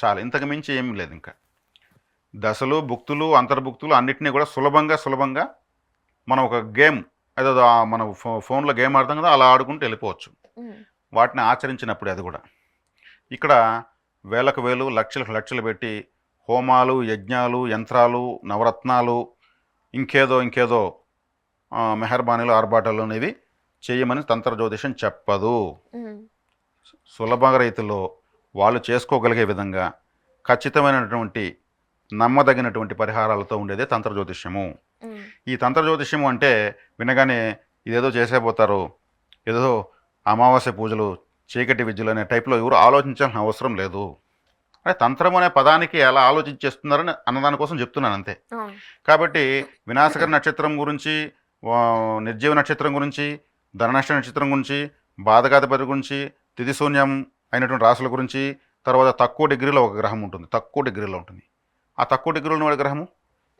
చాలా, ఇంతకు మించి ఏమీ లేదు. ఇంకా దశలు, భుక్తులు, అంతర్భుక్తులు అన్నిటినీ కూడా సులభంగా మనం ఒక గేమ్ ఏదో మన ఫోన్లో గేమ్ ఆడతాం కదా, అలా ఆడుకుంటూ వెళ్ళిపోవచ్చు. వాటిని ఆచరించినప్పుడు అది కూడా ఇక్కడ వేలకు వేలు, లక్షలకు లక్షలు పెట్టి హోమాలు, యజ్ఞాలు, యంత్రాలు, నవరత్నాలు, ఇంకేదో మెహర్బానీలు, ఆర్భాటాలు అనేవి చేయమని తంత్ర జ్యోతిషం చెప్పదు. సులభ రీతిలో వాళ్ళు చేసుకోగలిగే విధంగా ఖచ్చితమైనటువంటి నమ్మదగినటువంటి పరిహారాలతో ఉండేదే తంత్ర జ్యోతిష్యము. ఈ తంత్ర జ్యోతిష్యము అంటే వినగానే ఇదేదో చేసేపోతారు, ఏదో అమావాస్య పూజలు, చీకటి విద్యలు అనే టైప్లో ఎవరు ఆలోచించాల్సిన అవసరం లేదు. అంటే తంత్రం అనే పదానికి ఎలా ఆలోచించేస్తున్నారని అన్నదాని కోసం చెప్తున్నాను అంతే. కాబట్టి వినాశకర నక్షత్రం గురించి, నిర్జీవ నక్షత్రం గురించి, ధననష్ట నక్షత్రం గురించి, బాధకాధిపతి గురించి, తిథి శూన్యం అయినటువంటి రాశుల గురించి, తర్వాత తక్కువ డిగ్రీలో ఒక గ్రహం ఉంటుంది, తక్కువ డిగ్రీలో ఉంటుంది. ఆ తక్కువ డిగ్రీలో ఉన్న గ్రహము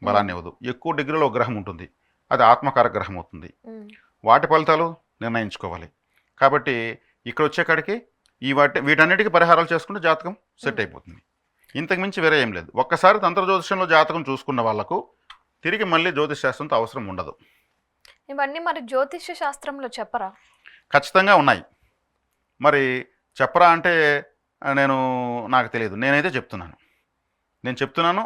బలాన్ని ఇవ్వదు. ఎక్కువ డిగ్రీలో ఒక గ్రహం ఉంటుంది, అది ఆత్మకారక గ్రహం అవుతుంది. వాటి ఫలితాలు నిర్ణయించుకోవాలి. కాబట్టి ఇక్కడ వచ్చేకాడికి వీటన్నిటికీ పరిహారాలు చేసుకుంటే జాతకం సెట్ అయిపోతుంది. ఇంతకు మించి వేరే ఏం లేదు. ఒక్కసారి తంత్ర జ్యోతిషంలో జాతకం చూసుకున్న వాళ్ళకు తిరిగి మళ్ళీ జ్యోతిష్ శాస్త్రంతో అవసరం ఉండదు. ఇవన్నీ మరి జ్యోతిష్య శాస్త్రంలో చెప్పరా? ఖచ్చితంగా ఉన్నాయి. మరి చెప్పరా అంటే నాకు తెలియదు. నేనైతే చెప్తున్నాను,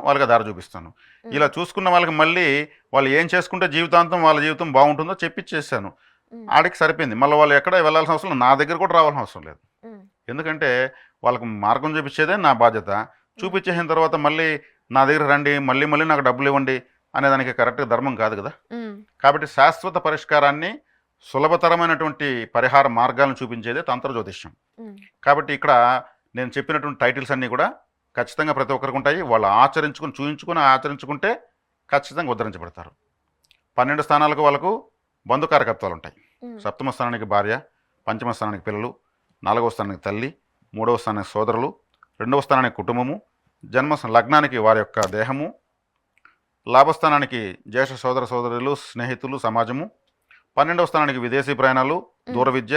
వాళ్ళకి దారి చూపిస్తాను. ఇలా చూసుకున్న వాళ్ళకి మళ్ళీ వాళ్ళు ఏం చేసుకుంటే జీవితాంతం వాళ్ళ జీవితం బాగుంటుందో చెప్పిచ్చేసాను. ఆడికి సరిపోయింది. మళ్ళీ వాళ్ళు ఎక్కడ వెళ్ళాల్సిన అవసరం లేదు, నా దగ్గర కూడా రావాల్సిన అవసరం లేదు. ఎందుకంటే వాళ్ళకి మార్గం చూపించేదే నా బాధ్యత. చూపించేసిన తర్వాత మళ్ళీ నా దగ్గర రండి, మళ్ళీ నాకు డబ్బులు ఇవ్వండి అనేదానికి కరెక్ట్గా ధర్మం కాదు కదా. కాబట్టి శాశ్వత పరిష్కారాన్ని, సులభతరమైనటువంటి పరిహార మార్గాలను చూపించేదే తంత్ర జ్యోతిష్యం. కాబట్టి ఇక్కడ నేను చెప్పినటువంటి టైటిల్స్ అన్నీ కూడా ఖచ్చితంగా ప్రతి ఒక్కరికి ఉంటాయి. వాళ్ళు ఆచరించుకుంటే ఖచ్చితంగా ఉద్ధరించబడతారు. 12 స్థానాలకు వాళ్ళకు బంధుకారకత్వాలు ఉంటాయి. సప్తమ స్థానానికి భార్య, పంచమ స్థానానికి పిల్లలు, 4వ స్థానానికి తల్లి, 3వ స్థానానికి సోదరులు, 2వ స్థానానికి కుటుంబము, లగ్నానికి వారి యొక్క దేహము, లాభస్థానానికి జ్యేష్ఠ సోదర సోదరులు, స్నేహితులు, సమాజము, 12వ స్థానానికి విదేశీ ప్రయాణాలు, దూర విద్య,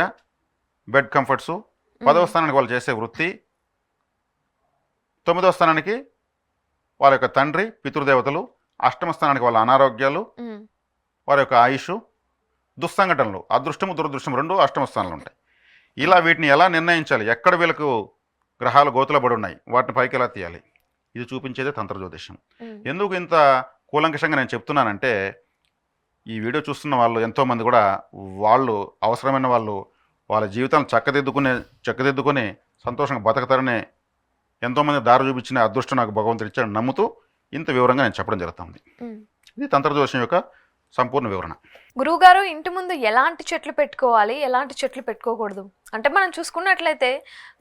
బెడ్ కంఫర్ట్సు, 10వ స్థానానికి వాళ్ళు చేసే వృత్తి, 9వ స్థానానికి వారి యొక్క తండ్రి, పితృదేవతలు, 8వ స్థానానికి వాళ్ళ అనారోగ్యాలు, వారి యొక్క ఆయుష్, దుస్సంఘటనలు, అదృష్టము దురదృష్టం 2 8వ స్థానంలో ఉంటాయి. ఇలా వీటిని ఎలా నిర్ణయించాలి, ఎక్కడ వీళ్ళకు గ్రహాలు గోతులబడి ఉన్నాయి, వాటిని పైకి ఎలా తీయాలి, ఇది చూపించేదే తంత్ర జ్యోతిష్యం. ఎందుకు ఇంత కూలంకషంగా నేను చెప్తున్నానంటే, ఈ వీడియో చూస్తున్న వాళ్ళు ఎంతోమంది కూడా వాళ్ళు అవసరమైన వాళ్ళు వాళ్ళ జీవితాలను చక్కదిద్దుకొని సంతోషంగా బతకతారనే ఎంతోమంది దారి చూపించిన అదృష్టం నాకు భగవంతుడు ఇచ్చాడని నమ్ముతూ ఇంత వివరంగా నేను చెప్పడం జరుగుతుంది. ఇది తంత్ర జ్యోతిషం యొక్క సంపూర్ణ వివరణ. గురువుగారు, ఇంటి ముందు ఎలాంటి చెట్లు పెట్టుకోవాలి, ఎలాంటి చెట్లు పెట్టుకోకూడదు అంటే మనం చూసుకున్నట్లయితే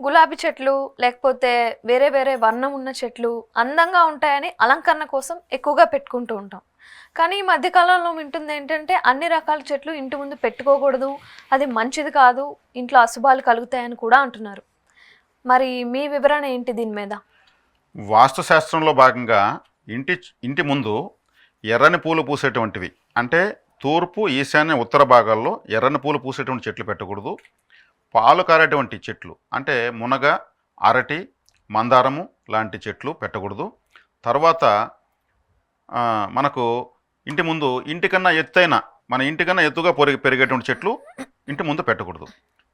గులాబీ చెట్లు లేకపోతే వేరే వేరే వర్ణం ఉన్న చెట్లు అందంగా ఉంటాయని అలంకరణ కోసం ఎక్కువగా పెట్టుకుంటూ ఉంటాం. కానీ ఈ మధ్యకాలంలో వింటుంది ఏంటంటే అన్ని రకాల చెట్లు ఇంటి ముందు పెట్టుకోకూడదు, అది మంచిది కాదు, ఇంట్లో అశుభాలు కలుగుతాయని కూడా అంటున్నారు. మరి మీ వివరణ ఏంటి దీని మీద? వాస్తు శాస్త్రంలో భాగంగా ఇంటి ముందు ఎర్రని పూలు పూసేటువంటివి, అంటే తూర్పు, ఈశాన్య, ఉత్తర భాగాల్లో ఎర్రని పూలు పూసేటువంటి చెట్లు పెట్టకూడదు. పాలు కారేటువంటి చెట్లు అంటే మునగ, అరటి, మందారము లాంటి చెట్లు పెట్టకూడదు. తర్వాత మనకు ఇంటి ముందు మన ఇంటికన్నా ఎత్తుగా పెరిగేటువంటి చెట్లు ఇంటి ముందు పెట్టకూడదు.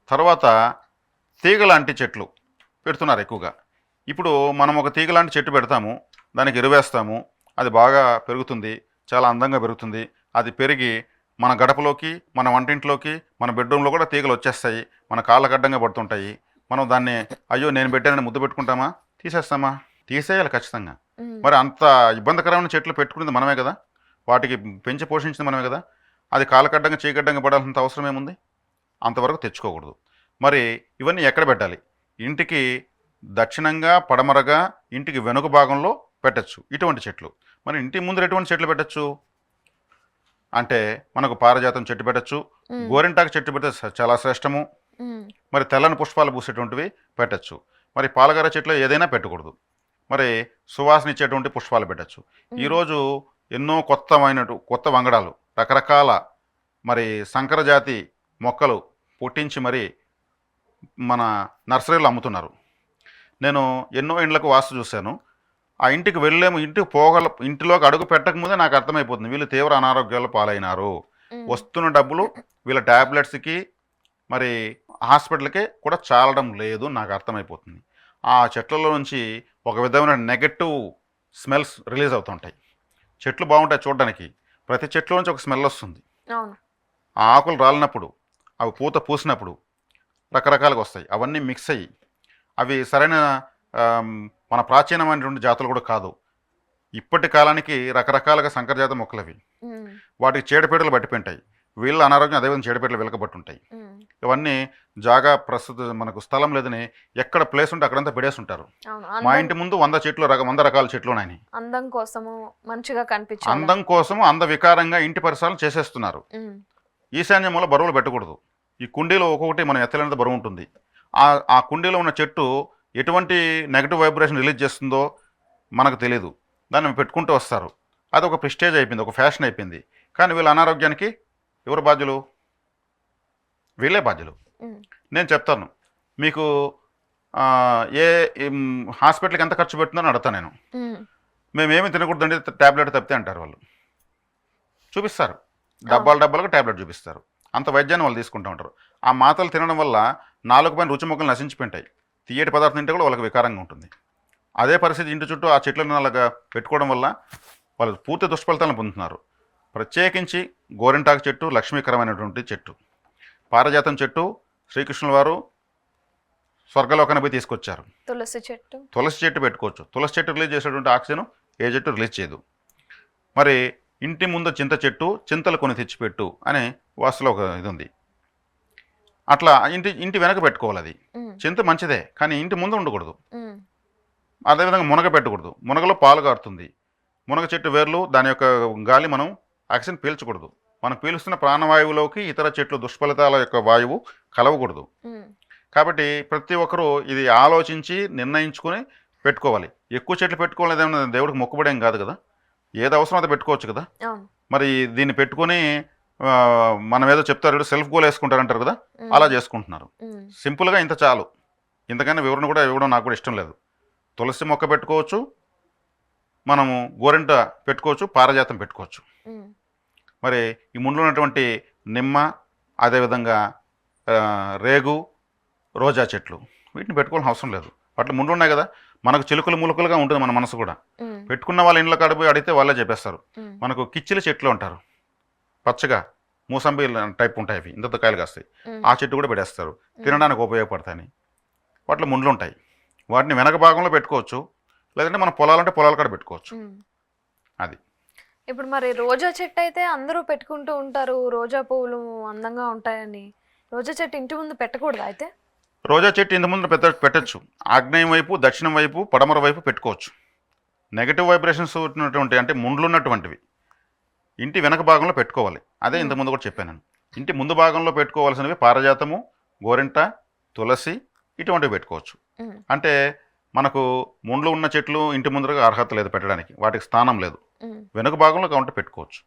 తర్వాత తీగ లాంటి చెట్లు పెడుతున్నారు ఎక్కువగా. ఇప్పుడు మనం ఒక తీగ లాంటి చెట్టు పెడతాము, దానికి ఎరువేస్తాము, అది బాగా పెరుగుతుంది, చాలా అందంగా పెరుగుతుంది. అది పెరిగి మన గడపలోకి, మన వంటింట్లోకి, మన బెడ్రూమ్లో కూడా తీగలు వచ్చేస్తాయి, మన కాళ్ళకు అడ్డంగా పడుతుంటాయి. మనం దాన్ని అయ్యో నేను పెట్టానని ముద్దు పెట్టుకుంటామా, తీసేస్తామా? తీసేయాలి ఖచ్చితంగా. మరి అంత ఇబ్బందికరమైన చెట్లు పెట్టుకునేది మనమే కదా, వాటికి పెంచి పోషించింది మనమే కదా. అది కాళ్ళకడ్డంగా చీకడ్డంగా పడాల్సినంత అవసరం ఏముంది? అంతవరకు తెచ్చుకోకూడదు. మరి ఇవన్నీ ఎక్కడ పెట్టాలి? ఇంటికి దక్షిణంగా, పడమరగా, ఇంటికి వెనుక భాగంలో పెట్టచ్చు ఇటువంటి చెట్లు. మరి ఇంటి ముందర ఎటువంటి చెట్లు పెట్టచ్చు అంటే మనకు పారిజాతం చెట్టు పెట్టచ్చు, గోరింటాకు చెట్టు పెడితే చాలా శ్రేష్టము. మరి తెల్లని పుష్పాలు పూసేటువంటివి పెట్టచ్చు. మరి పాలగార చెట్లు ఏదైనా పెట్టకూడదు. మరి సువాసన ఇచ్చేటువంటి పుష్పాలు పెట్టచ్చు. ఈరోజు ఎన్నో కొత్త వంగడాలు, రకరకాల మరి సంకర జాతి మొక్కలు పుట్టించి మరి మన నర్సరీలో అమ్ముతున్నారు. నేను ఎన్నో ఇండ్లకు వాస్తు చూశాను. ఆ ఇంటికి వెళ్ళేమో ఇంటిలోకి అడుగు పెట్టకముందే నాకు అర్థమైపోతుంది వీళ్ళు తీవ్ర అనారోగ్యాల పాలైనారు. వస్తున్న డబ్బులు వీళ్ళ ట్యాబ్లెట్స్కి మరి హాస్పిటల్కి కూడా చాలడం లేదు నాకు అర్థమైపోతుంది. ఆ చెట్లలో నుంచి ఒక విధమైన నెగటివ్ స్మెల్స్ రిలీజ్ అవుతుంటాయి. చెట్లు బాగుంటాయి చూడడానికి, ప్రతి చెట్లో నుంచి ఒక స్మెల్ వస్తుంది. అవును. ఆ ఆకులు రాలినప్పుడు, అవి పూత పూసినప్పుడు రకరకాలుగా వస్తాయి. అవన్నీ మిక్స్ అయ్యి అవి సరైన మన ప్రాచీనమైనటువంటి జాతులు కూడా కాదు. ఇప్పటి కాలానికి రకరకాలుగా సంకరజాత మొక్కలు అవి. వాటికి చీడపీడలు పట్టిపోయింటాయి. వీళ్ళ అనారోగ్యం అదేవిధంగా చీడపీడలు వెలకబట్టుంటాయి. ఇవన్నీ జాగా ప్రస్తుత మనకు స్థలం లేదని ఎక్కడ ప్లేస్ ఉంటే అక్కడంతా పెడేసి ఉంటారు. మా ఇంటి ముందు 100 చెట్లు 100 రకాల చెట్లు ఉన్నాయి. అందం కోసము, మంచిగా కనిపించాలి, అందం కోసం వికారంగా ఇంటి పరిసరాలు చేసేస్తున్నారు. ఈశాన్య మూల బరువులు పెట్టకూడదు. ఈ కుండీలో ఒక్కొక్కటి మనం ఎత్తలేనంత బరువు ఉంటుంది. ఆ కుండీలో ఉన్న చెట్టు ఎటువంటి నెగటివ్ వైబ్రేషన్ రిలీజ్ చేస్తుందో మనకు తెలియదు. దాన్ని పెట్టుకుంటూ వస్తారు. అది ఒక ప్రెస్టేజ్ అయిపోయింది, ఒక ఫ్యాషన్ అయిపోయింది. కానీ వీళ్ళ అనారోగ్యానికి ఎవరు బాధ్యులు? వీళ్ళే బాధ్యులు. నేను చెప్తాను మీకు, ఏ హాస్పిటల్కి ఎంత ఖర్చు పెడుతుందని అడుగుతాను నేను. మేమేమి తినకూడదండి, ట్యాబ్లెట్ తప్పితే అంటారు వాళ్ళు. చూపిస్తారు, డబ్బాలుగా ట్యాబ్లెట్ చూపిస్తారు. అంత వైద్యాన్ని వాళ్ళు తీసుకుంటూ ఉంటారు. ఆ మాత్రలు తినడం వల్ల నాలుగు పైన రుచి మొక్కలు నశించిపోయింటాయి. తీయటి పదార్థం తింటే కూడా వాళ్ళకి వికారంగా ఉంటుంది. అదే పరిస్థితి ఇంటి చుట్టూ ఆ చెట్లను అలాగా పెట్టుకోవడం వల్ల వాళ్ళు పూర్తి దుష్ఫలితాలను పొందుతున్నారు. ప్రత్యేకించి గోరింటాకు చెట్టు లక్ష్మీకరమైనటువంటి చెట్టు. పారిజాతం చెట్టు శ్రీకృష్ణుల వారు స్వర్గలోకాన్ని పోయి తీసుకొచ్చారు. తులసి చెట్టు పెట్టుకోవచ్చు. తులసి చెట్టు రిలీజ్ చేసేటువంటి ఆక్సిజన్ ఏ చెట్టు రిలీజ్ చేయదు. మరి ఇంటి ముందు చింత చెట్టు, చింతలు కొని తెచ్చిపెట్టు అని వాస్తులో ఒక ఇది ఉంది. అట్లా ఇంటి వెనక పెట్టుకోవాలి. అది చింత మంచిదే, కానీ ఇంటి ముందు ఉండకూడదు. అదేవిధంగా మునగ పెట్టకూడదు. మునగలో పాలు కారుతుంది. మునగ చెట్టు వేర్లు దాని యొక్క గాలి మనం ఆక్సిజన్ పీల్చకూడదు. మనం పీలుస్తున్న ప్రాణవాయువులోకి ఇతర చెట్లు దుష్ఫలితాల యొక్క వాయువు కలవకూడదు. కాబట్టి ప్రతి ఒక్కరూ ఇది ఆలోచించి నిర్ణయించుకొని పెట్టుకోవాలి. ఎక్కువ చెట్లు పెట్టుకోలేదేమన్నా దేవుడికి మొక్కుబడేం కాదు కదా, ఏది అవసరం అయితే పెట్టుకోవచ్చు కదా. మరి దీన్ని పెట్టుకొని మనం ఏదో చెప్తారు, సెల్ఫ్ గోల్ వేసుకుంటారంటారు కదా, అలా చేసుకుంటున్నారు. సింపుల్గా ఇంత చాలు. ఇంతకన్నా వివరణ కూడా ఇవ్వడం నాకు కూడా ఇష్టం లేదు. తులసి మొక్క పెట్టుకోవచ్చు, మనము గోరింట పెట్టుకోవచ్చు, పారిజాతం పెట్టుకోవచ్చు. మరి ఈ ముందులో ఉన్నటువంటి నిమ్మ, అదేవిధంగా రేగు, రోజా చెట్లు వీటిని పెట్టుకోవాల్సిన అవసరం లేదు. వాటి ముందు ఉన్నాయి కదా, మనకు చిలుకలు ములుకలుగా ఉంటుంది మన మనసు కూడా. పెట్టుకున్న వాళ్ళ ఇంట్లో కాడిపోయి అడిగితే వాళ్ళే చెప్పేస్తారు. మనకు కిచ్చిలి చెట్లు అంటారు, పచ్చగా మూసంబి టైప్ ఉంటాయి, అవి ఇంత కాయలు కాస్తాయి. ఆ చెట్టు కూడా పెట్టేస్తారు, తినడానికి ఉపయోగపడతాయని. వాటిలో ముండ్లు ఉంటాయి. వాటిని వెనక భాగంలో పెట్టుకోవచ్చు, లేదంటే మన పొలాలంటే పొలాల కాడ పెట్టుకోవచ్చు. అది ఇప్పుడు మరి రోజా చెట్టు అయితే అందరూ పెట్టుకుంటూ ఉంటారు, రోజా పువ్వులు అందంగా ఉంటాయని. రోజా చెట్టు ఇంటి ముందు పెట్టకూడదు అయితే? రోజా చెట్టు ఇంటి ముందు పెట్టచ్చు. ఆగ్నేయం వైపు, దక్షిణం వైపు, పడమర వైపు పెట్టుకోవచ్చు. నెగటివ్ వైబ్రేషన్స్ ఉన్నటువంటి అంటే ముండ్లు ఉన్నటువంటివి ఇంటి వెనక భాగంలో పెట్టుకోవాలి. అదే ఇంతకుముందు కూడా చెప్పాను నేను. ఇంటి ముందు భాగంలో పెట్టుకోవాల్సినవి పారిజాతము, గోరింట, తులసి ఇటువంటివి పెట్టుకోవచ్చు. అంటే మనకు ముండ్లు ఉన్న చెట్లు ఇంటి ముందరగా అర్హత లేదు పెట్టడానికి, వాటికి స్థానం లేదు. వెనుక భాగంలో కావాలంటే పెట్టుకోవచ్చు.